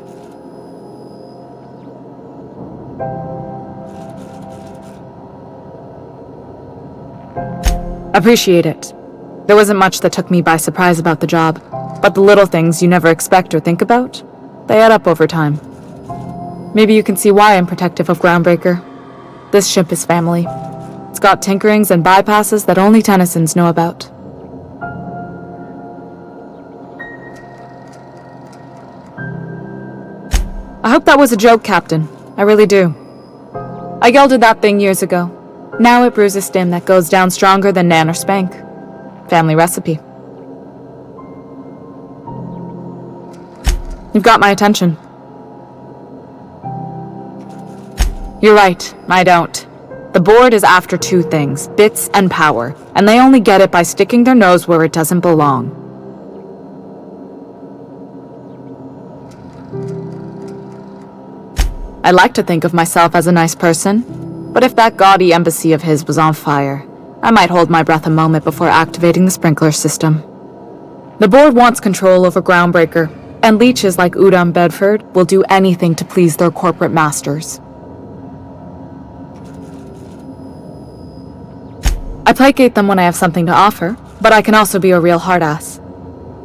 Appreciate it. There wasn't much that took me by surprise about the job, but the little things you never expect or think about, they add up over time. Maybe you can see why I'm protective of Groundbreaker. This ship is family. It's got tinkerings and bypasses that only Tennysons know about. I hope that was a joke, Captain. I really do. I gelded that thing years ago. Now it brews a stim that goes down stronger than Nan or Spank. Family recipe. You've got my attention. You're right, I don't. The board is after two things, bits and power, and they only get it by sticking their nose where it doesn't belong. I like to think of myself as a nice person, but if that gaudy embassy of his was on fire, I might hold my breath a moment before activating the sprinkler system. The board wants control over Groundbreaker, and leeches like Udom Bedford will do anything to please their corporate masters. I placate them when I have something to offer, but I can also be a real hard-ass.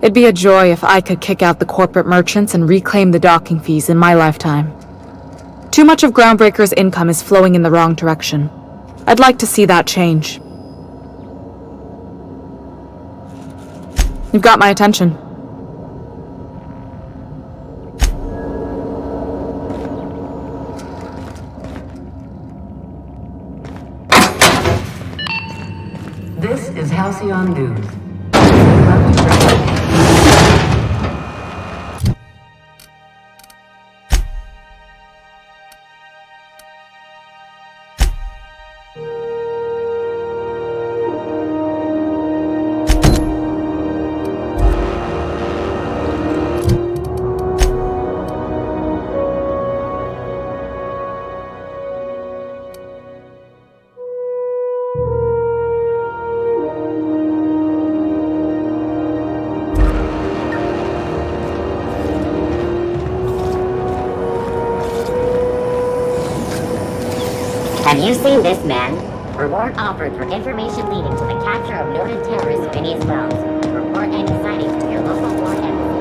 It'd be a joy if I could kick out the corporate merchants and reclaim the docking fees in my lifetime. Too much of Groundbreaker's income is flowing in the wrong direction. I'd like to see that change. You've got my attention. This is Halcyon News. Have you seen this man? Reward offered for information leading to the capture of noted terrorist Phineas Wells. Report any sightings to your local ward embassy.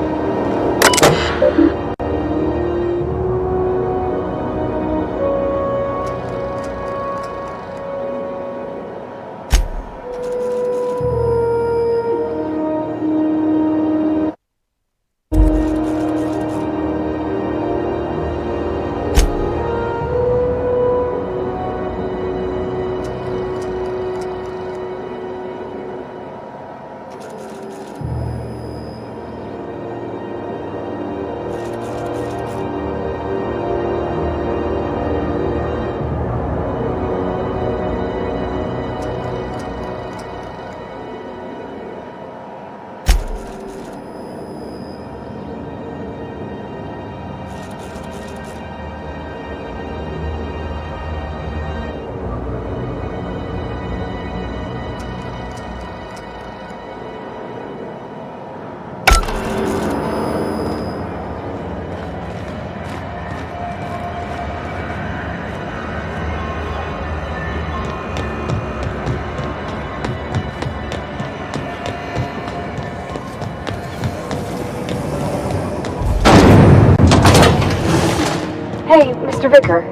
Hey, Mr. Vicker.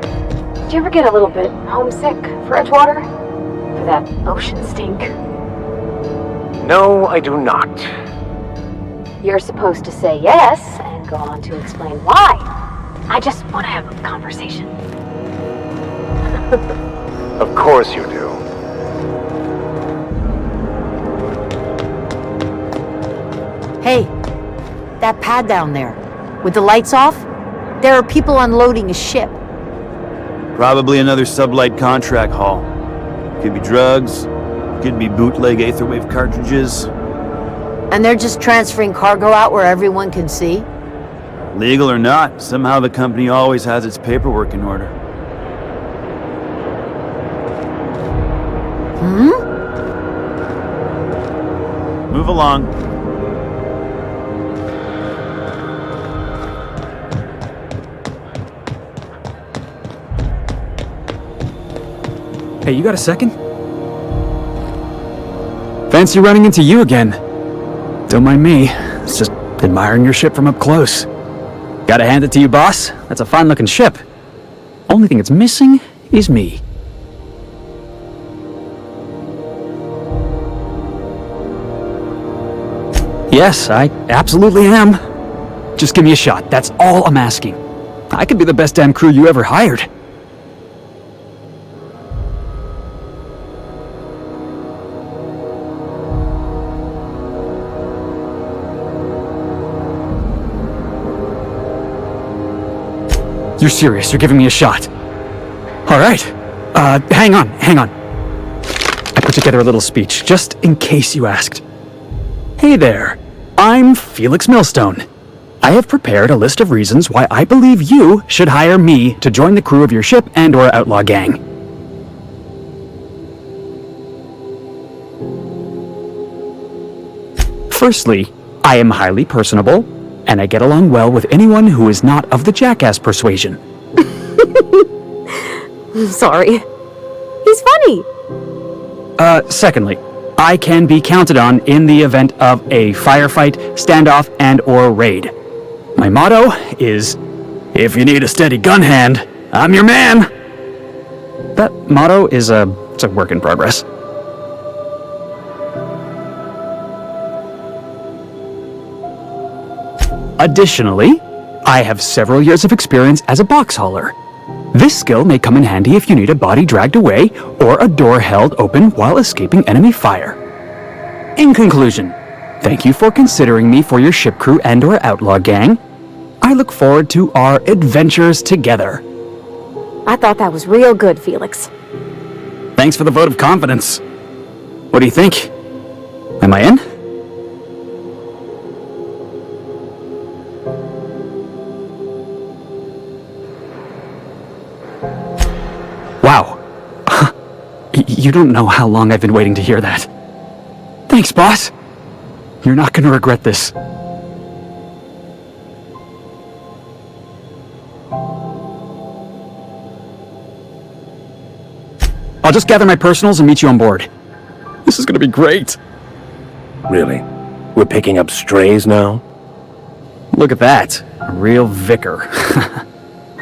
Do you ever get a little bit homesick for Edgewater? For that ocean stink? No, I do not. You're supposed to say yes and go on to explain why. I just want to have a conversation. Of course you do. Hey, that pad down there, with the lights off, there are people unloading a ship. Probably another sublight contract haul. Could be drugs, could be bootleg Aetherwave cartridges. And they're just transferring cargo out where everyone can see? Legal or not, somehow the company always has its paperwork in order. Move along. Hey, you got a second? Fancy running into you again. Don't mind me. It's just admiring your ship from up close. Gotta hand it to you, boss. That's a fine-looking ship. Only thing it's missing is me. Yes, I absolutely am. Just give me a shot, that's all I'm asking. I could be the best damn crew you ever hired. You're serious, you're giving me a shot. Alright. Hang on. I put together a little speech, just in case you asked. Hey there, I'm Felix Millstone. I have prepared a list of reasons why I believe you should hire me to join the crew of your ship and/or outlaw gang. Firstly, I am highly personable, and I get along well with anyone who is not of the jackass persuasion. Sorry. He's funny. Secondly, I can be counted on in the event of a firefight, standoff, and/or raid. My motto is, if you need a steady gun hand, I'm your man! That motto is it's a work in progress. Additionally, I have several years of experience as a box hauler. This skill may come in handy if you need a body dragged away or a door held open while escaping enemy fire. In conclusion, thank you for considering me for your ship crew and/or outlaw gang. I look forward to our adventures together. I thought that was real good, Felix. Thanks for the vote of confidence. What do you think? Am I in? Wow. You don't know how long I've been waiting to hear that. Thanks, boss. You're not gonna regret this. I'll just gather my personals and meet you on board. This is gonna be great. Really? We're picking up strays now? Look at that. A real vicar.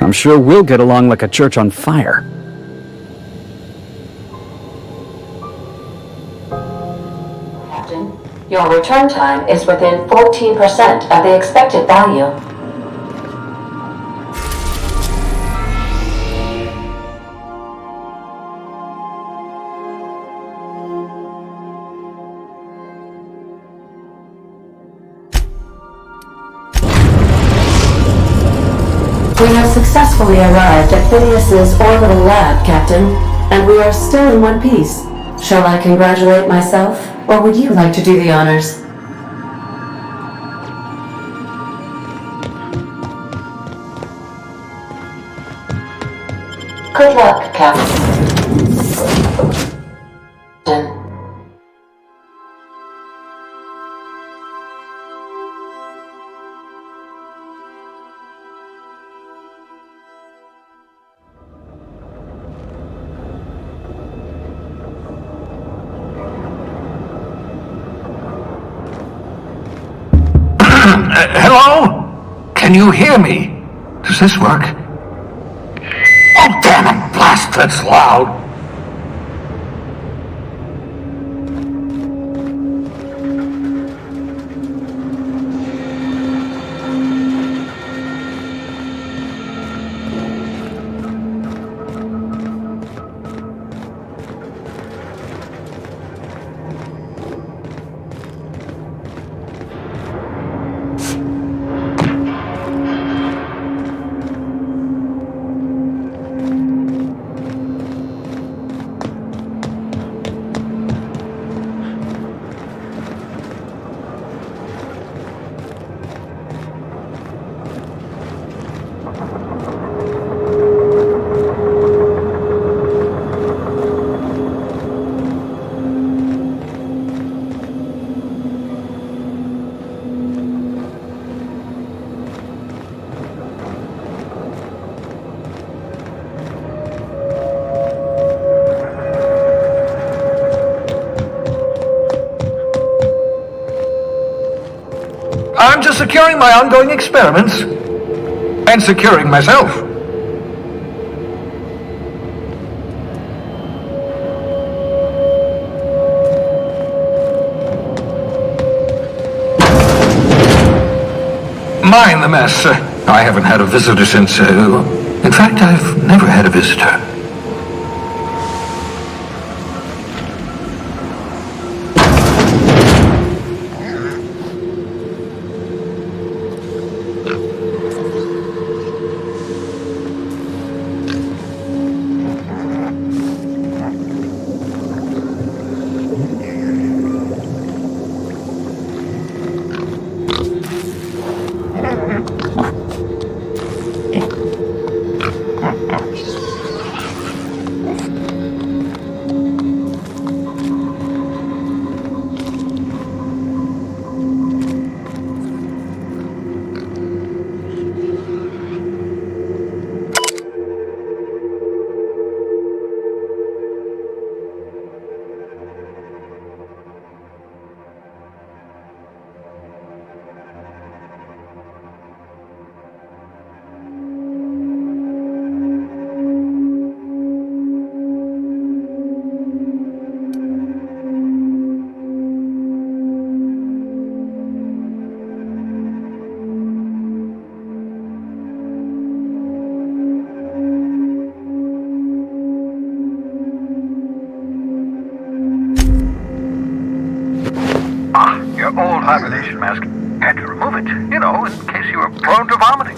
I'm sure we'll get along like a church on fire. Captain, your return time is within 14% of the expected value. We have successfully arrived at Phineas's orbital lab, Captain, and we are still in one piece. Shall I congratulate myself, or would you like to do the honors? Good luck, Captain. Hello? Can you hear me? Does this work? Oh, damn it! Blast, that's loud! I'm just securing my ongoing experiments. And securing myself. mind the mess. I haven't had a visitor since... in fact, I've never had a visitor. Your old hibernation mask. Had to remove it, you know, in case you were prone to vomiting.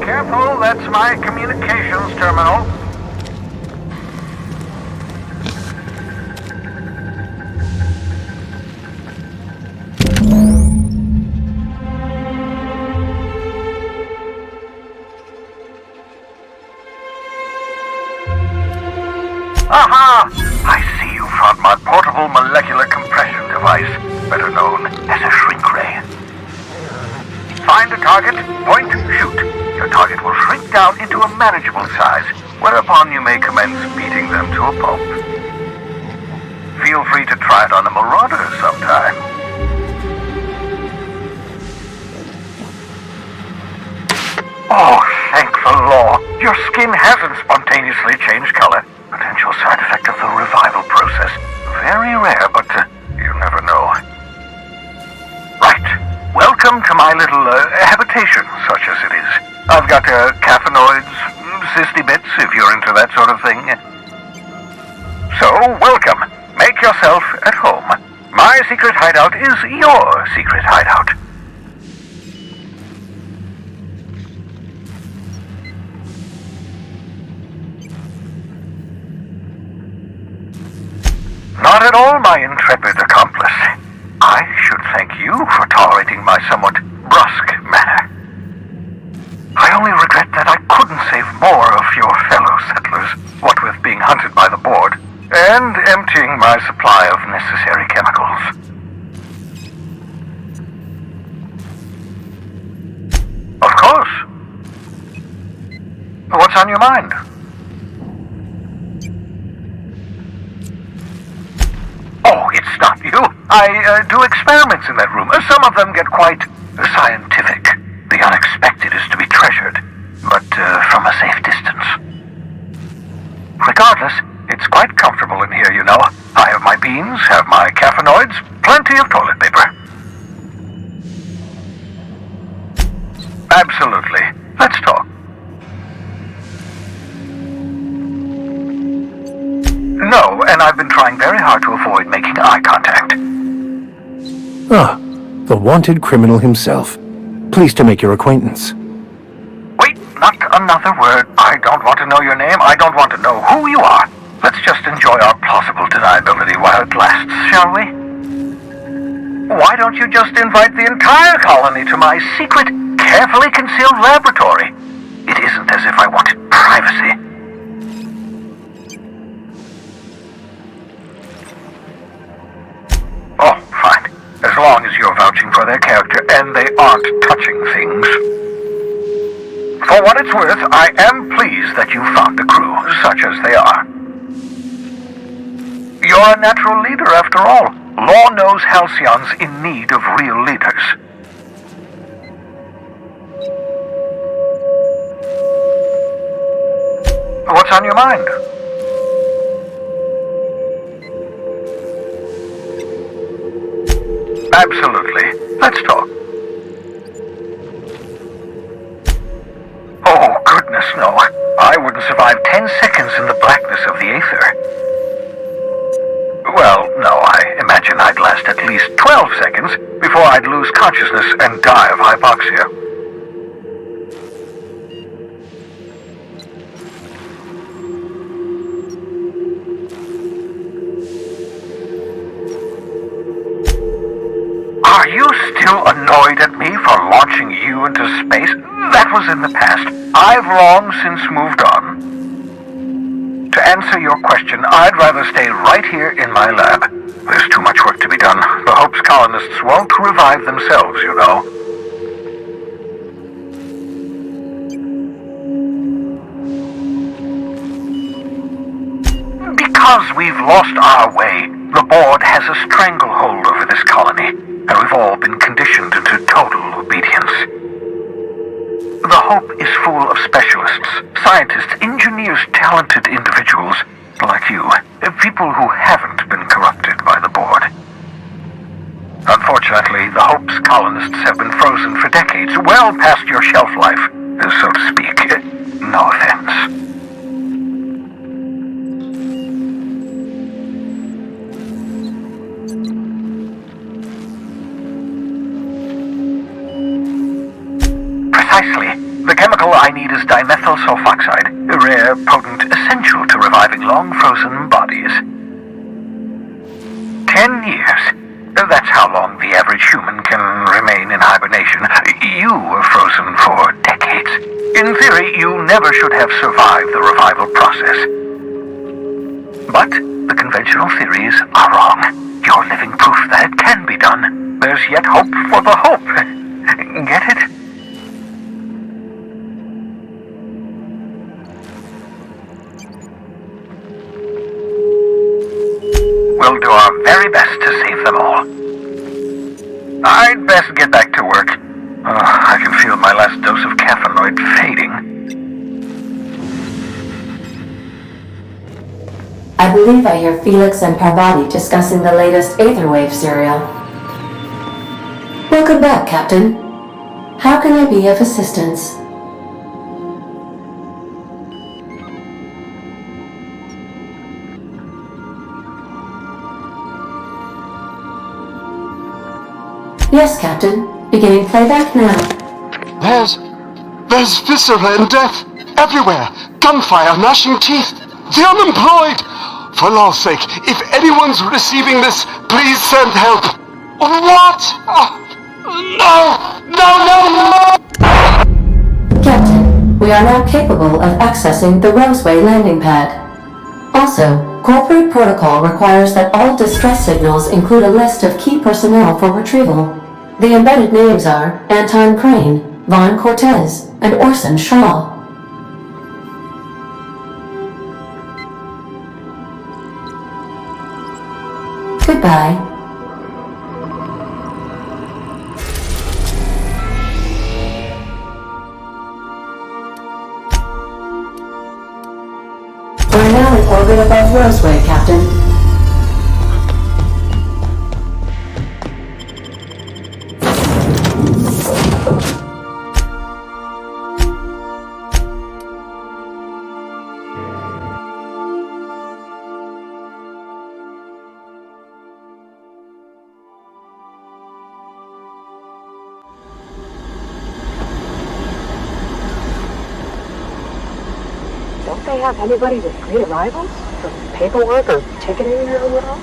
Careful, that's my communications terminal. Aha! I see you found my portable molecular compression device, better known as a shrink ray. Find a target, point, shoot. Your target will shrink down into a manageable size, whereupon you may commence beating them to a pulp. Feel free to try it on a marauder sometime. Oh, thank the law. Your skin hasn't spontaneously changed color. Potential side effect of the revival process. Very rare, but you never know. Right. Welcome to my little habitation, such as it is. I've got caffeinoids, cysty bits, if you're into that that sort of thing. So, welcome. Make yourself at home. My secret hideout is your secret hideout. Not at all, my intrepid accomplice. I should thank you for tolerating my somewhat brusque manner. I only regret that I couldn't save more of your fellow settlers, what with being hunted by the board, and emptying my supply of necessary chemicals. Of course. What's on your mind? Oh, it's not you. I do experiments in that room. Some of them get quite scientific. The unexpected is to be treasured, but from a safe distance. Regardless, it's quite comfortable in here, you know. I have my beans, have my caffeinoids, plenty of toilet paper. Absolutely. Let's talk. No, and I've been trying very hard to avoid making eye contact. Ah, the wanted criminal himself. Pleased to make your acquaintance. Wait, not another word. I don't want to know your name. I don't want to know who you are. Let's just enjoy our plausible deniability while it lasts, shall we? Why don't you just invite the entire colony to my secret, carefully concealed laboratory? It isn't as if I wanted privacy. Oh, fine. As long as you're vouching for their character and they aren't touching things. For what it's worth, I am pleased that you found a crew, such as they are. You're a natural leader, after all. Law knows Halcyon's in need of real leaders. What's on your mind? Absolutely. Let's talk. Oh, goodness, no. I wouldn't survive 10 seconds in the blackness of the aether. Well, no, I imagine I'd last at least 12 seconds before I'd lose consciousness and die of hypoxia. Are you still annoyed at me for launching you into space? That was in the past. I've long since moved on. To answer your question, I'd rather stay right here in my lab. There's too much work to be done. The Hope's colonists won't revive themselves, you know. Because we've lost our way, the board has a stranglehold over this colony, and we've all been conditioned into total obedience. The Hope is full of specialists, scientists, engineers, talented individuals like you, people who haven't been corrupted by the board. Unfortunately, the Hope's colonists have been frozen for decades, well past your shelf life, so to speak. No offense. Precisely. The chemical I need is dimethyl sulfoxide, a rare, potent, essential to reviving long-frozen bodies. 10 years. That's how long the average human can remain in hibernation. You were frozen for decades. In theory, you never should have survived the revival process. But the conventional theories are wrong. You're living proof that it can be done. There's yet hope for the Hope. Get it? We'll do our very best to save them all. I'd best get back to work. I can feel my last dose of caffeinoid fading. I believe I hear Felix and Parvati discussing the latest Aetherwave serial. Welcome back, Captain. How can I be of assistance? Yes, Captain. Beginning playback now. There's viscera and death everywhere. Gunfire, gnashing teeth. The unemployed! For law's sake, if anyone's receiving this, please send help. What? No! Captain, we are now capable of accessing the Roseway landing pad. Also, corporate protocol requires that all distress signals include a list of key personnel for retrieval. The embedded names are Anton Crane, Vaughn Cortez, and Orson Shaw. Goodbye. We're now in orbit above Roseway, Captain. Don't they have anybody with pre-arrivals? For paperwork or ticketing or whatever?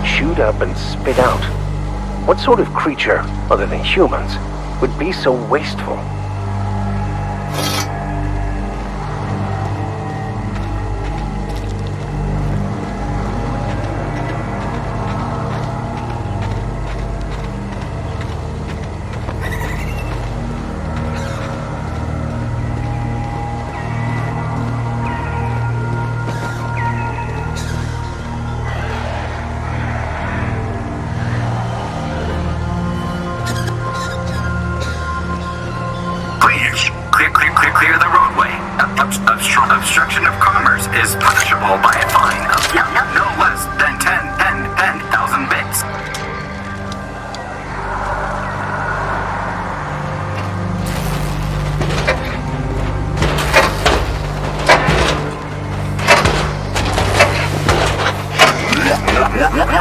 Shoot up and spit out. What sort of creature, other than humans, would be so wasteful? Clear the roadway. Obstruction of commerce is punishable by a fine of no less than 10,000 bits.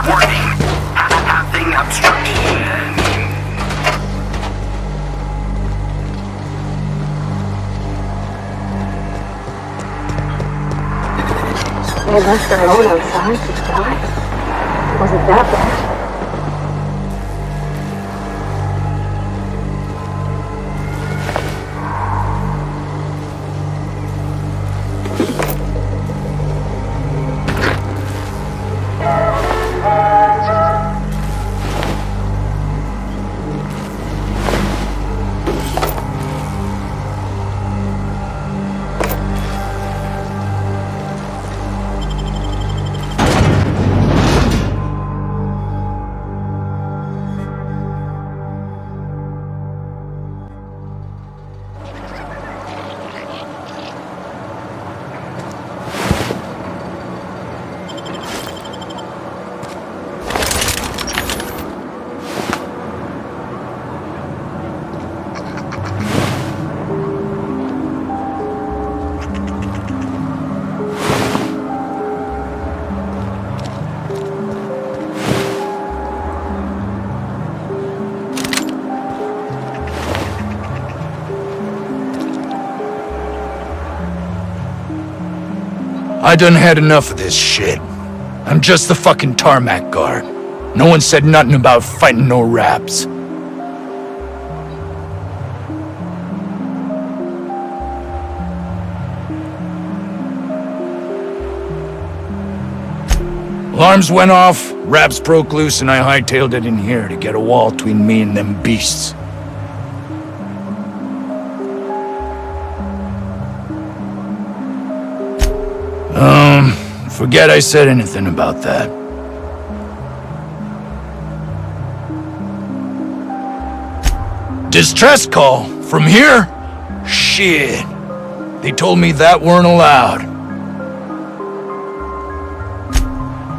Warning. Having obstruction. They left their own outside to die? Wasn't that bad? I done had enough of this shit. I'm just the fucking tarmac guard. No one said nothing about fighting no raps. Alarms went off, raps broke loose, and I hightailed it in here to get a wall between me and them beasts. Forget I said anything about that. Distress call? From here? Shit. They told me that weren't allowed.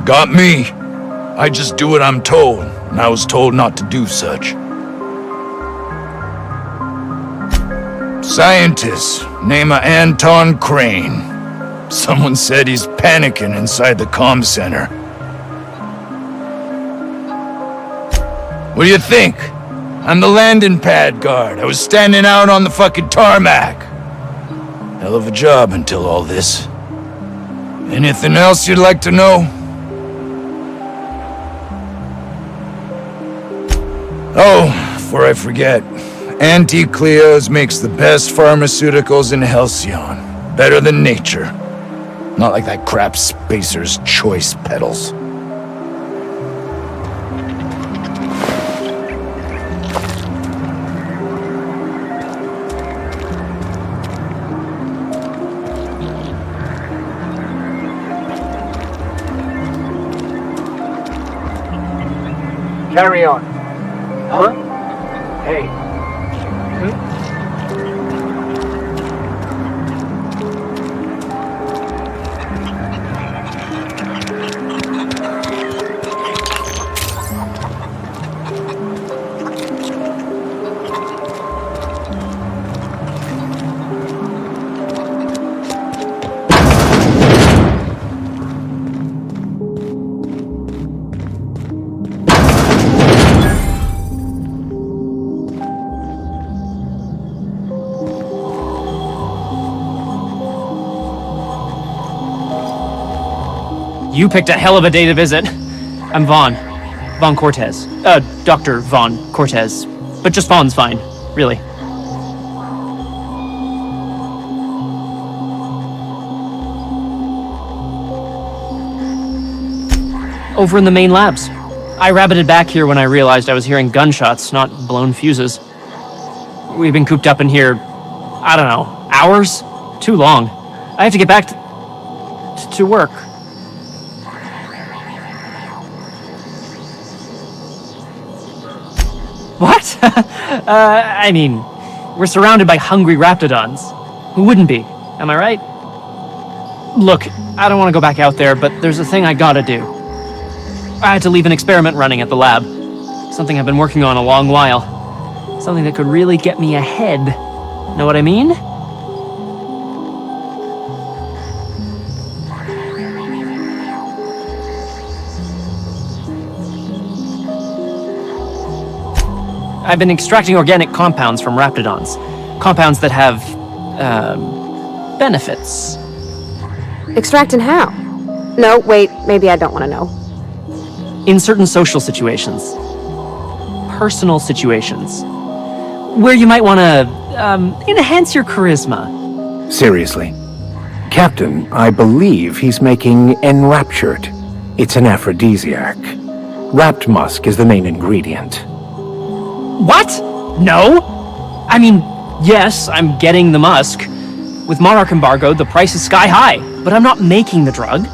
Got me. I just do what I'm told, and I was told not to do such. Scientist, name of Anton Crane. Someone said he's panicking inside the comm center. What do you think? I'm the landing pad guard. I was standing out on the fucking tarmac. Hell of a job until all this. Anything else you'd like to know? Oh, before I forget, Auntie Cleo's makes the best pharmaceuticals in Halcyon. Better than nature. Not like that crap Spacer's Choice pedals. Carry on. Huh? Hey. You picked a hell of a day to visit. I'm Vaughn. Vaughn Cortez. Dr. Vaughn Cortez. But just Vaughn's fine, really. Over in the main labs. I rabbited back here when I realized I was hearing gunshots, not blown fuses. We've been cooped up in here, I don't know, hours? Too long. I have to get back to work. What? I mean, we're surrounded by hungry raptidons. Who wouldn't be? Am I right? Look, I don't want to go back out there, but there's a thing I gotta do. I had to leave an experiment running at the lab. Something I've been working on a long while. Something that could really get me ahead. Know what I mean? I've been extracting organic compounds from raptidons. Compounds that have, benefits. Extracting how? No, wait, maybe I don't want to know. In certain social situations. Personal situations. Where you might want to, enhance your charisma. Seriously. Captain, I believe he's making enraptured. It's an aphrodisiac. Wrapped musk is the main ingredient. What? No? I mean, yes, I'm getting the musk. With Monarch embargo, the price is sky high, but I'm not making the drug.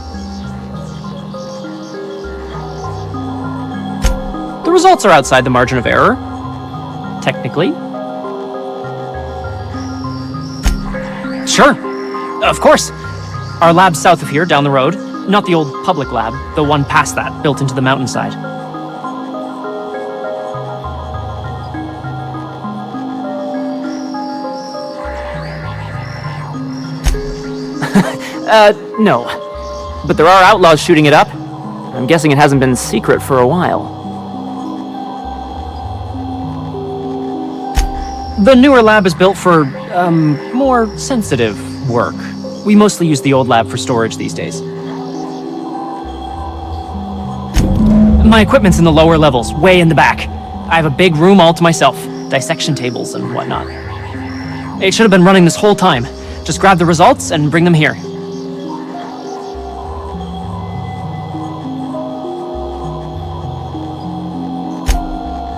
The results are outside the margin of error. Technically. Sure. Of course. Our lab's south of here, down the road. Not the old public lab, the one past that, built into the mountainside. No. But there are outlaws shooting it up. I'm guessing it hasn't been secret for a while. The newer lab is built for, more sensitive work. We mostly use the old lab for storage these days. My equipment's in the lower levels, way in the back. I have a big room all to myself, dissection tables and whatnot. It should have been running this whole time. Just grab the results and bring them here.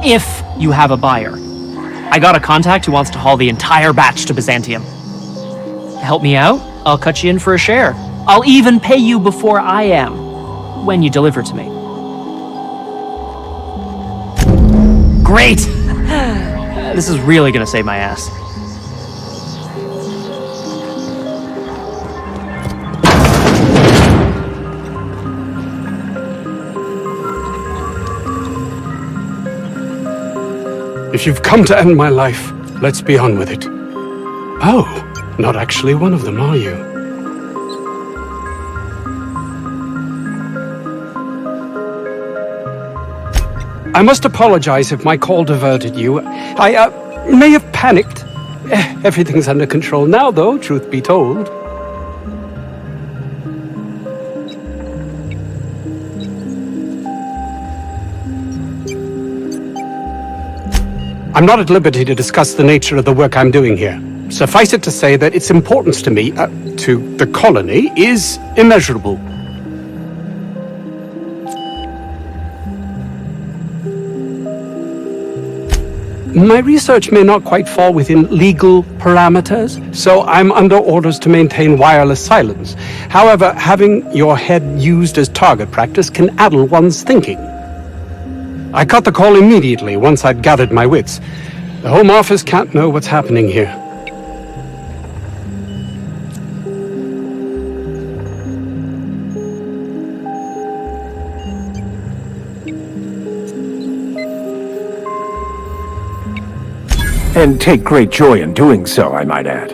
If you have a buyer. I got a contact who wants to haul the entire batch to Byzantium. Help me out, I'll cut you in for a share. I'll even pay you before I am, when you deliver to me. Great! This is really gonna save my ass. If you've come to end my life, let's be on with it. Oh, not actually one of them, are you? I must apologize if my call diverted you. I may have panicked. Everything's under control now, though, truth be told. I'm not at liberty to discuss the nature of the work I'm doing here. Suffice it to say that its importance to me, to the colony, is immeasurable. My research may not quite fall within legal parameters, so I'm under orders to maintain wireless silence. However, having your head used as target practice can addle one's thinking. I cut the call immediately once I'd gathered my wits. The Home Office can't know what's happening here. And take great joy in doing so, I might add.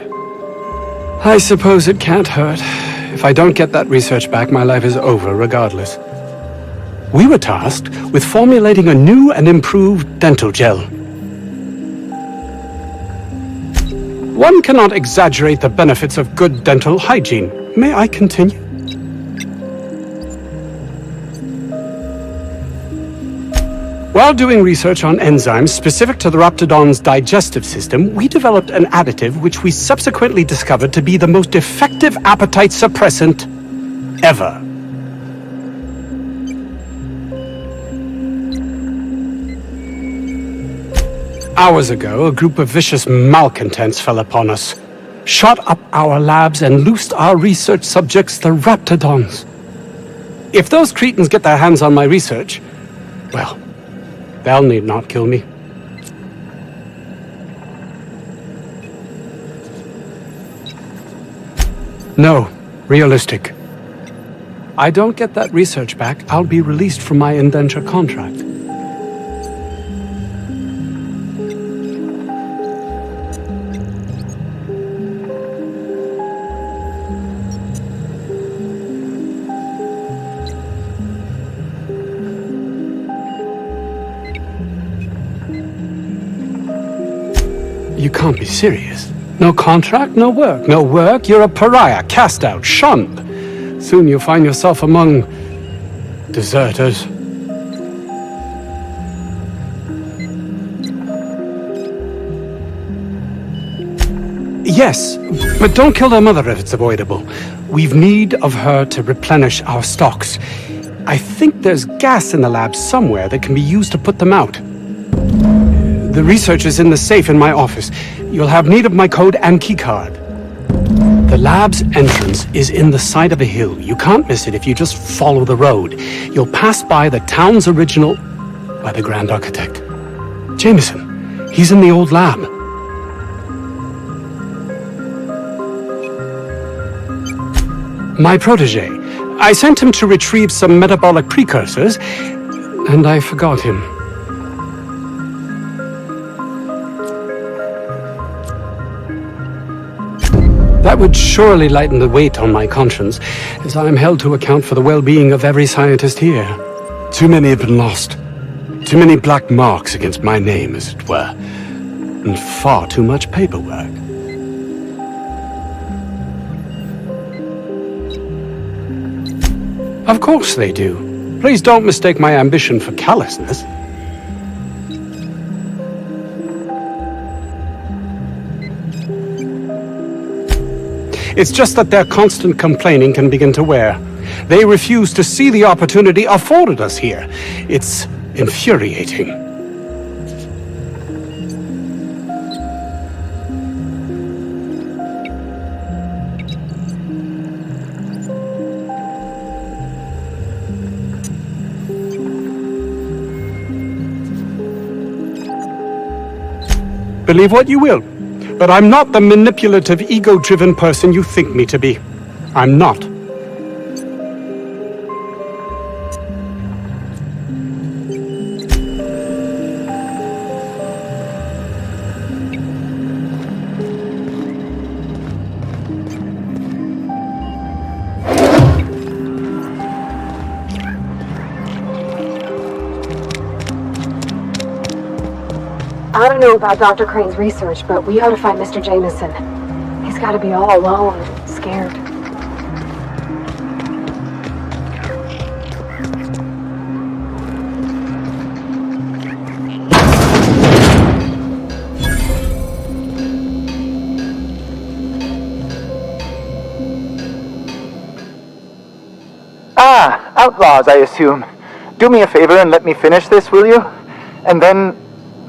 I suppose it can't hurt. If I don't get that research back, my life is over regardless. We were tasked with formulating a new and improved dental gel. One cannot exaggerate the benefits of good dental hygiene. May I continue? While doing research on enzymes specific to the Raptidon's digestive system, we developed an additive which we subsequently discovered to be the most effective appetite suppressant ever. Hours ago, a group of vicious malcontents fell upon us, shot up our labs and loosed our research subjects, the Raptidons. If those cretins get their hands on my research, well, they'll need not kill me. No, realistic. I don't get that research back, I'll be released from my indenture contract. You can't be serious. No contract, no work. No work, you're a pariah, cast out, shunned. Soon you'll find yourself among deserters. Yes, but don't kill their mother if it's avoidable. We've need of her to replenish our stocks. I think there's gas in the lab somewhere that can be used to put them out. The research is in the safe in my office. You'll have need of my code and keycard. The lab's entrance is in the side of a hill. You can't miss it if you just follow the road. You'll pass by the town's original by the Grand Architect. Jameson, he's in the old lab. My protege. I sent him to retrieve some metabolic precursors, and I forgot him. That would surely lighten the weight on my conscience, as I am held to account for the well-being of every scientist here. Too many have been lost. Too many black marks against my name, as it were. And far too much paperwork. Of course they do. Please don't mistake my ambition for callousness. It's just that their constant complaining can begin to wear. They refuse to see the opportunity afforded us here. It's infuriating. Believe what you will, but I'm not the manipulative, ego-driven person you think me to be. I'm not. I don't know about Dr. Crane's research, but we ought to find Mr. Jameson. He's got to be all alone and scared. Ah, outlaws, I assume. Do me a favor and let me finish this, will you? And then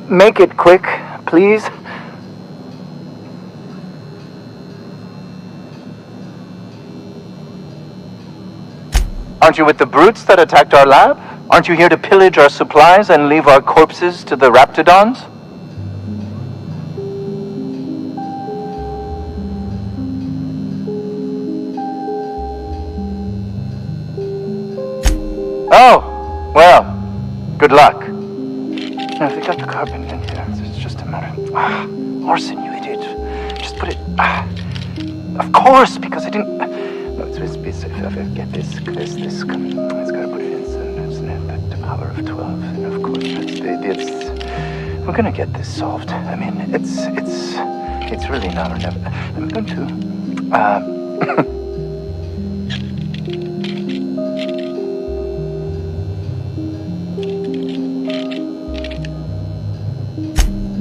make it quick, please. Aren't you with the brutes that attacked our lab? Aren't you here to pillage our supplies and leave our corpses to the raptidons? Oh, well, good luck. Now, if we got the carbon in here, it's just a matter of... Orson, you idiot. Just put it... of course, because I didn't... No, it's get this, it's gotta put it in, it's the power of 12, and of course, we're gonna get this solved. I mean, it's really now or never. I'm going to...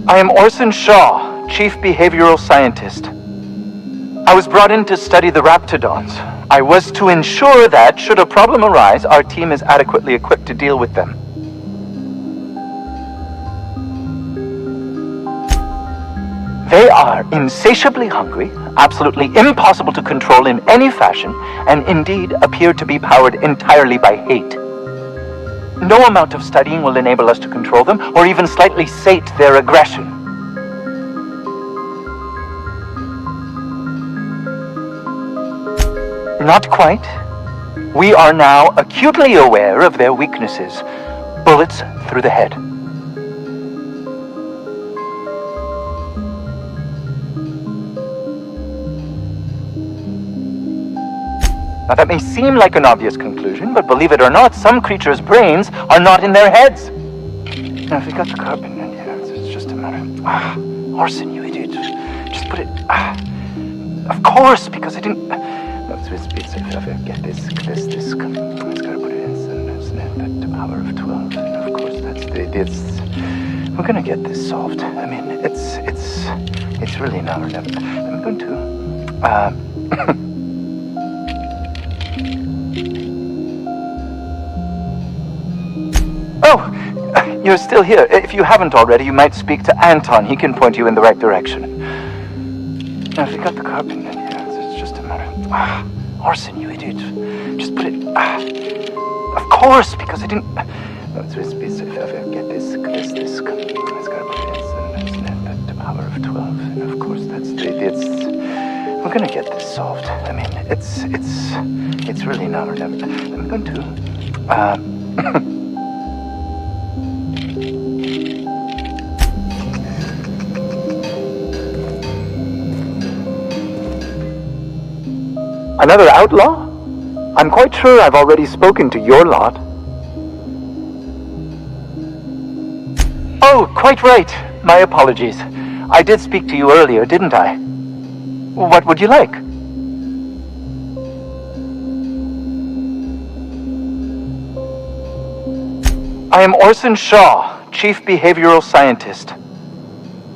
I am Orson Shaw, Chief Behavioral Scientist. I was brought in to study the raptidons. I was to ensure that, should a problem arise, our team is adequately equipped to deal with them. They are insatiably hungry, absolutely impossible to control in any fashion, and indeed appear to be powered entirely by hate. No amount of studying will enable us to control them, or even slightly sate their aggression. Not quite. We are now acutely aware of their weaknesses. Bullets through the head. Now that may seem like an obvious conclusion, but believe it or not, some creatures' brains are not in their heads. Now if we got the carbon in here, it's just a matter of... Orson, you idiot. Just put it... of course, because I didn't... No, get this, it's gotta put it in, the power of 12, and of course we're gonna get this solved. I mean, it's really now or never. I'm going to... Oh, you're still here. If you haven't already, you might speak to Anton. He can point you in the right direction. Now, if you got the carbon in here, it's just a matter of... Orson, you idiot. Just put it... of course, because I didn't... No, get this, it's gotta put it in, the power of 12, and of course, we're gonna get this solved. I mean, it's really now or never. I'm going to... Another outlaw? I'm quite sure I've already spoken to your lot. Oh, quite right. My apologies. I did speak to you earlier, didn't I? What would you like? I am Orson Shaw, Chief Behavioral Scientist.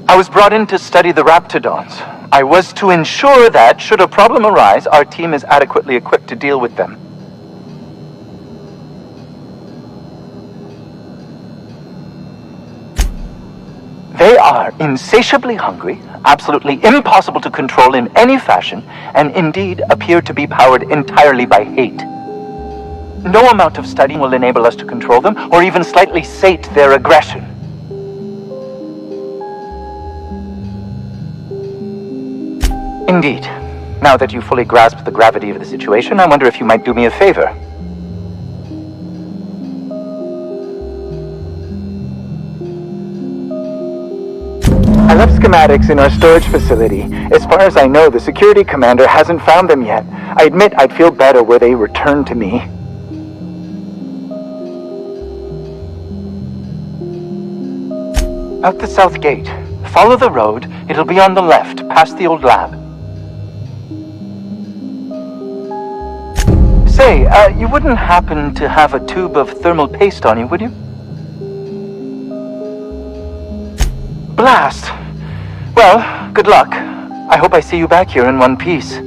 I was brought in to study the raptidons. I was to ensure that, should a problem arise, our team is adequately equipped to deal with them. They are insatiably hungry, absolutely impossible to control in any fashion, and indeed appear to be powered entirely by hate. No amount of studying will enable us to control them, or even slightly sate their aggression. Indeed. Now that you fully grasp the gravity of the situation, I wonder if you might do me a favor. I left schematics in our storage facility. As far as I know, the security commander hasn't found them yet. I admit I'd feel better were they returned to me. Out the south gate. Follow the road. It'll be on the left, past the old lab. Say, you wouldn't happen to have a tube of thermal paste on you, would you? Blast! Well, good luck. I hope I see you back here in one piece.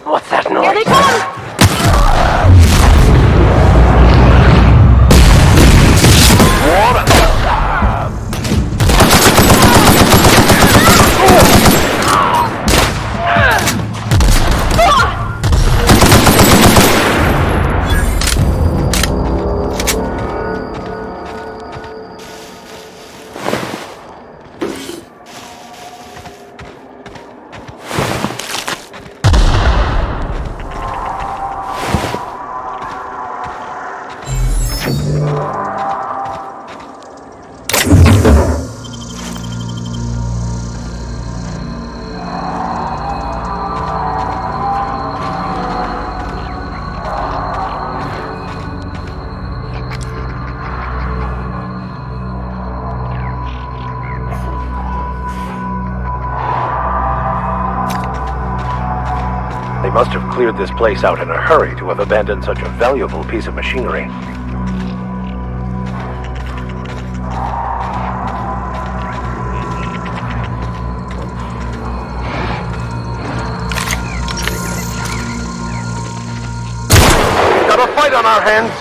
What's that noise? Here they come! They must have cleared this place out in a hurry to have abandoned such a valuable piece of machinery. We've got a fight on our hands!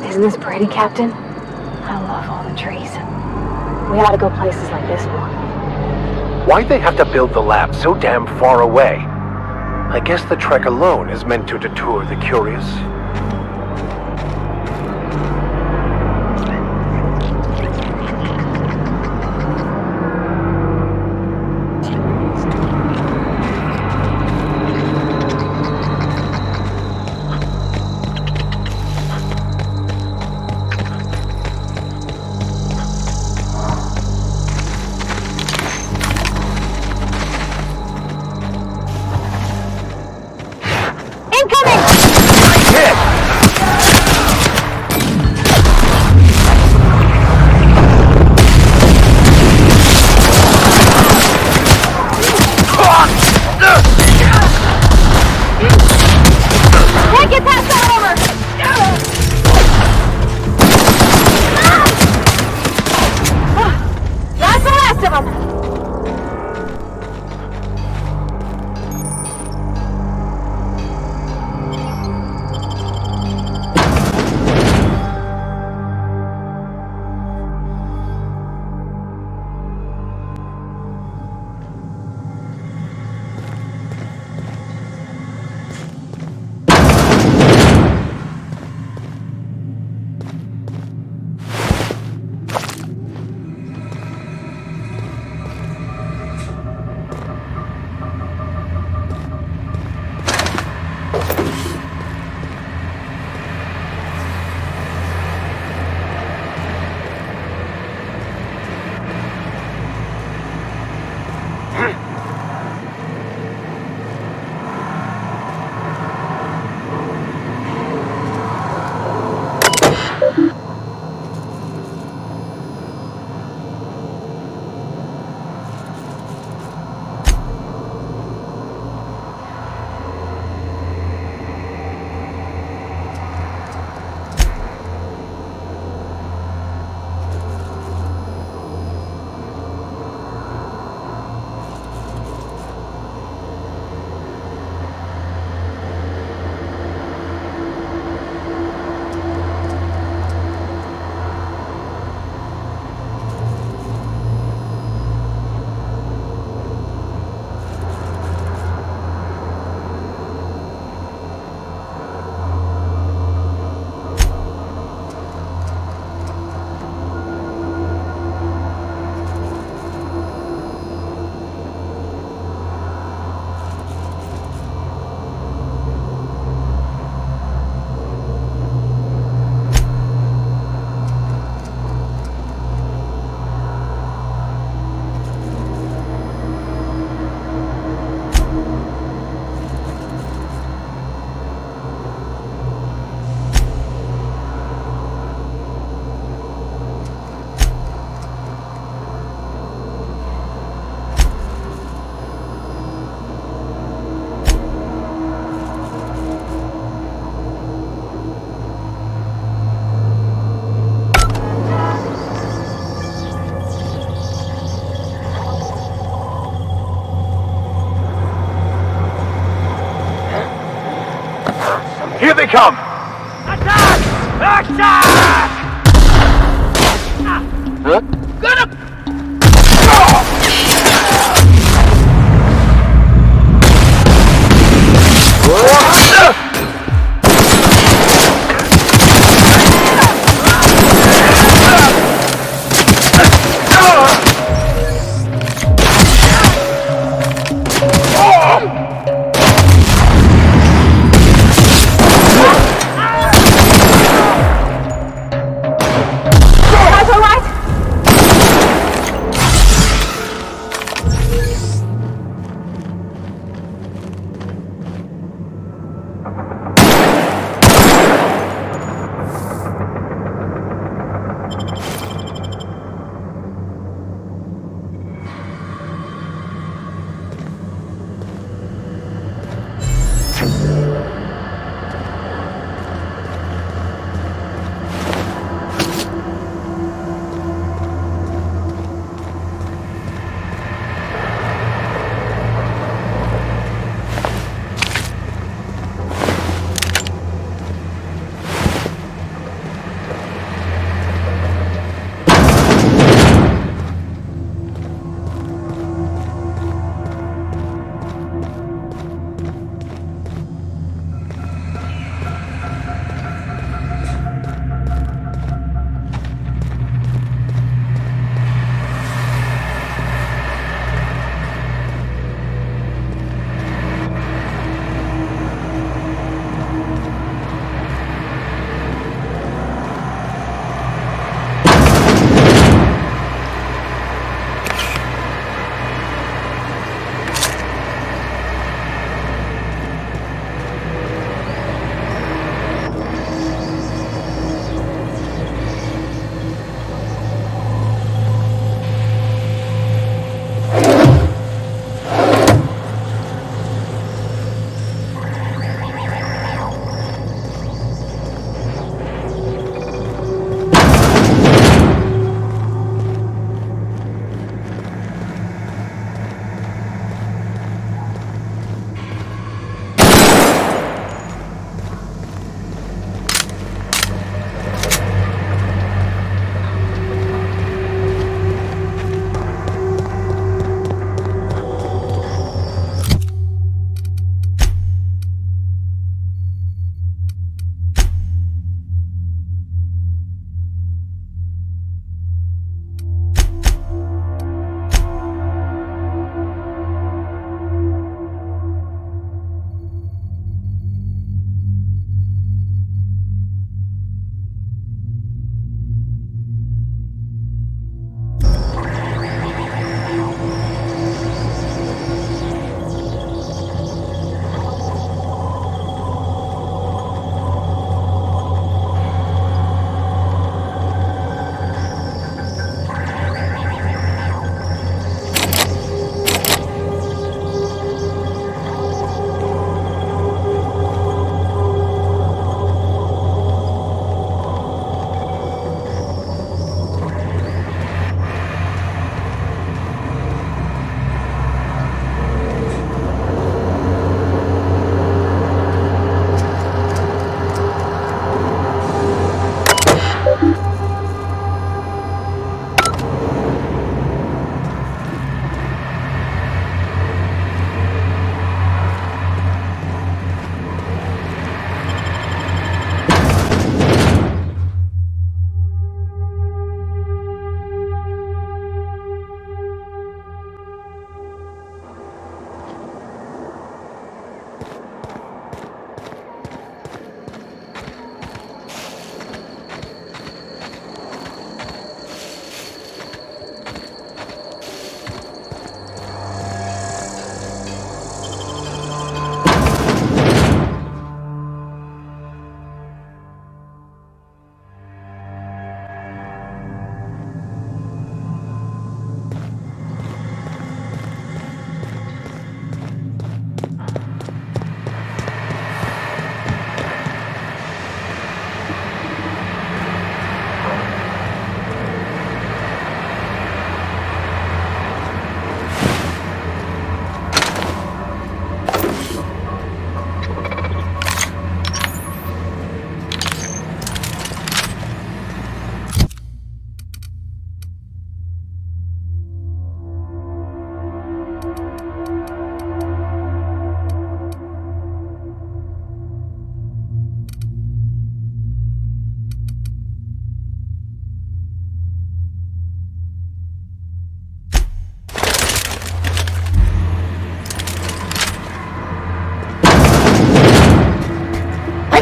Isn't this pretty, Captain? I love all the trees. We ought to go places like this one. Why'd they have to build the lab so damn far away? I guess the trek alone is meant to deter the curious. come! Huh? Guys, all right?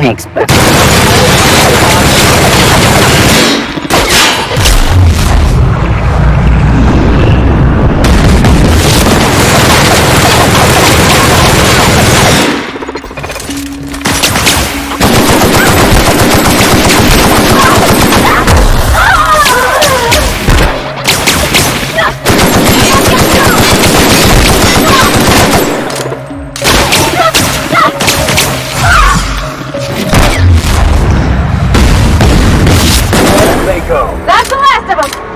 Makes perfect. That's the last of them!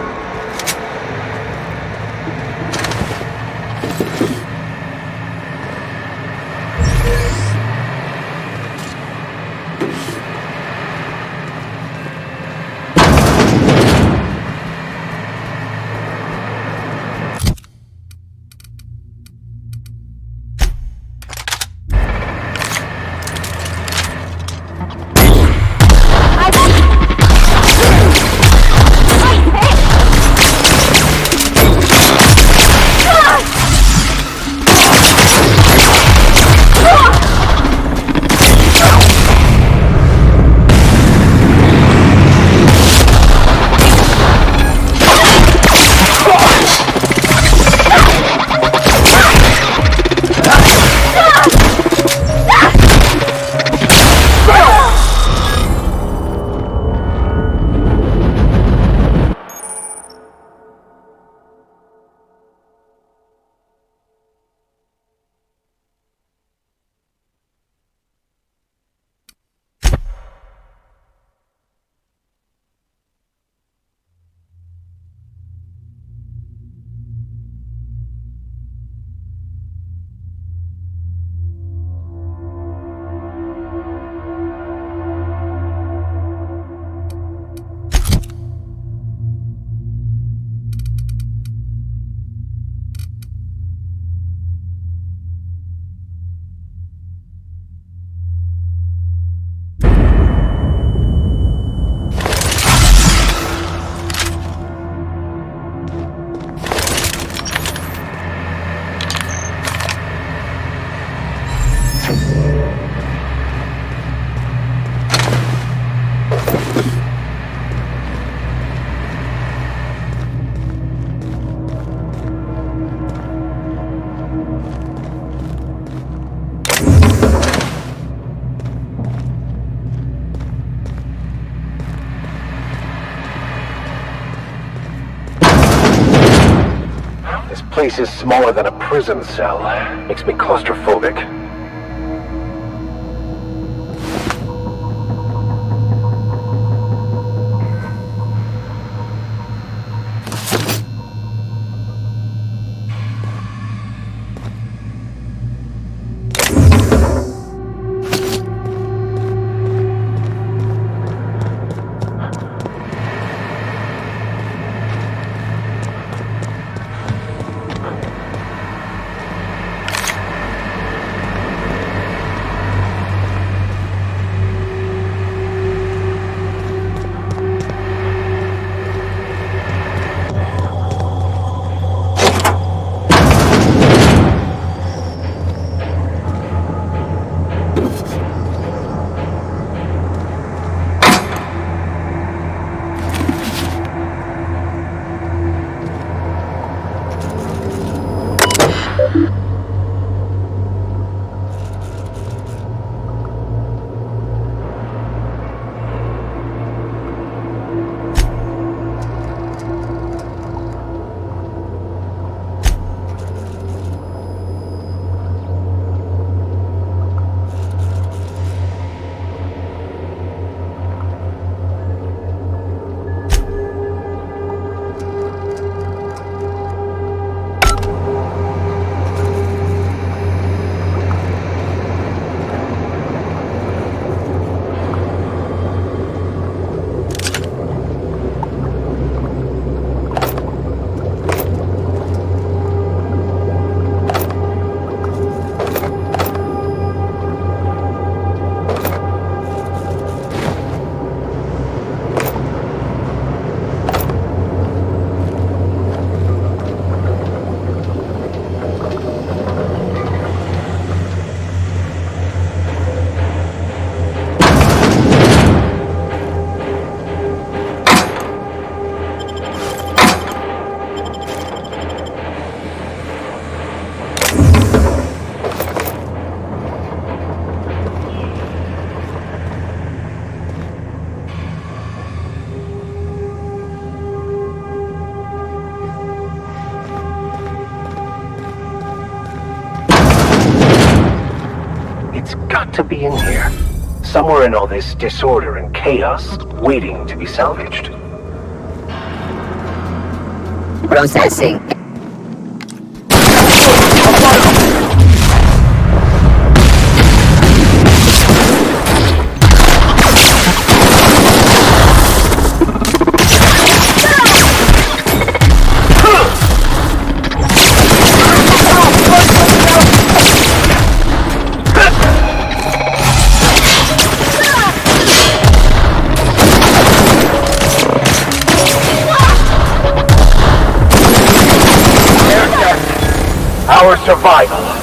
This place is smaller than a prison cell. Makes me claustrophobic. got to be in here. Somewhere in all this disorder and chaos, waiting to be salvaged. Processing. Our survival.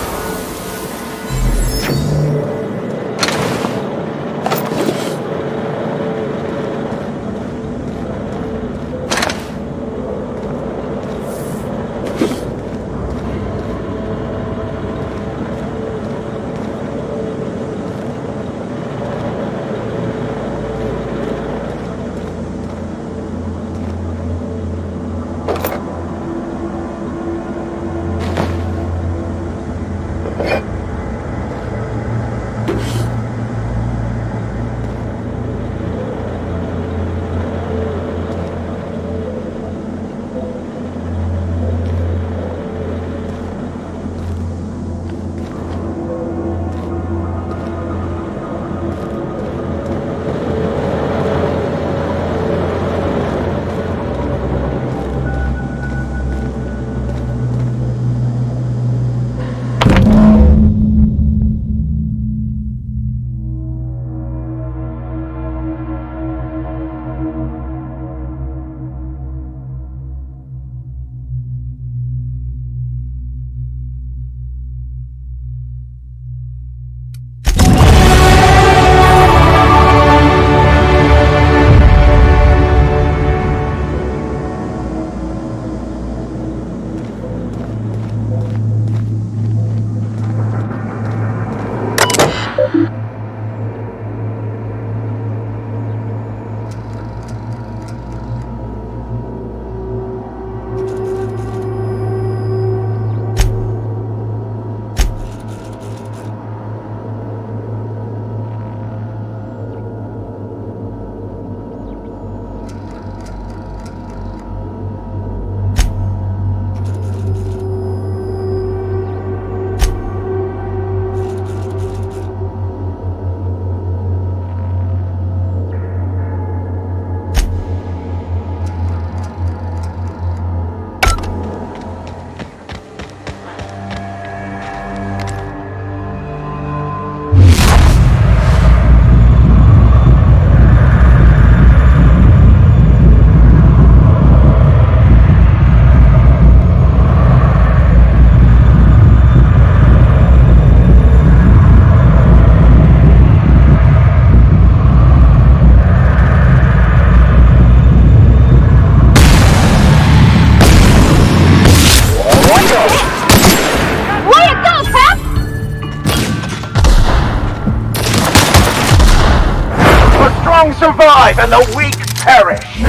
Survive and the weak perish.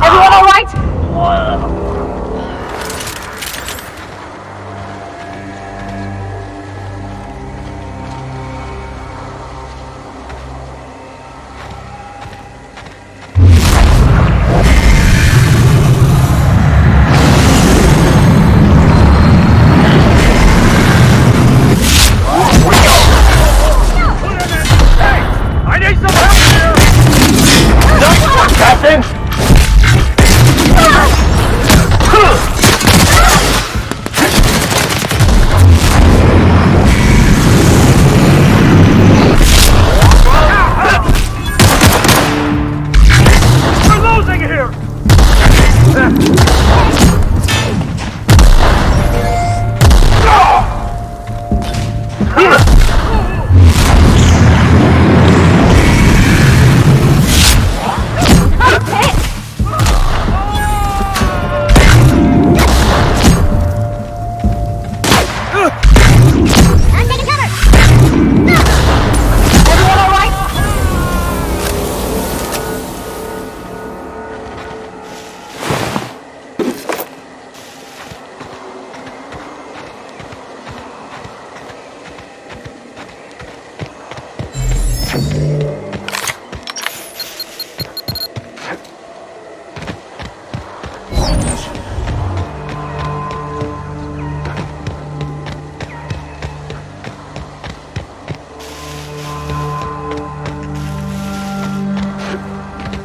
Everyone all right?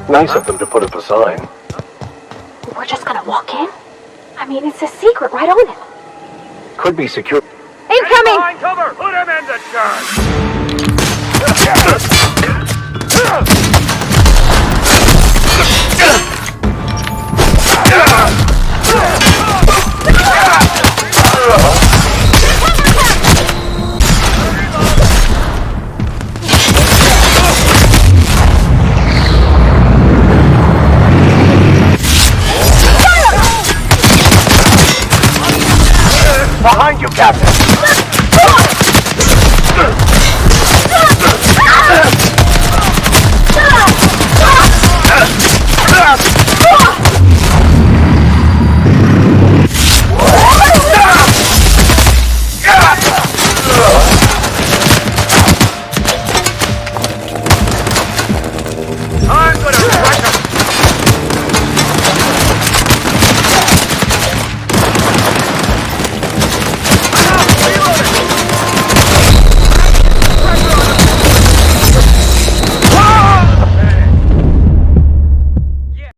Nice of them to put up a sign. We're just gonna walk in? I mean, it's a secret right on it. Could be secure. Incoming! Behind cover! Put him in the charge! Behind you, Captain!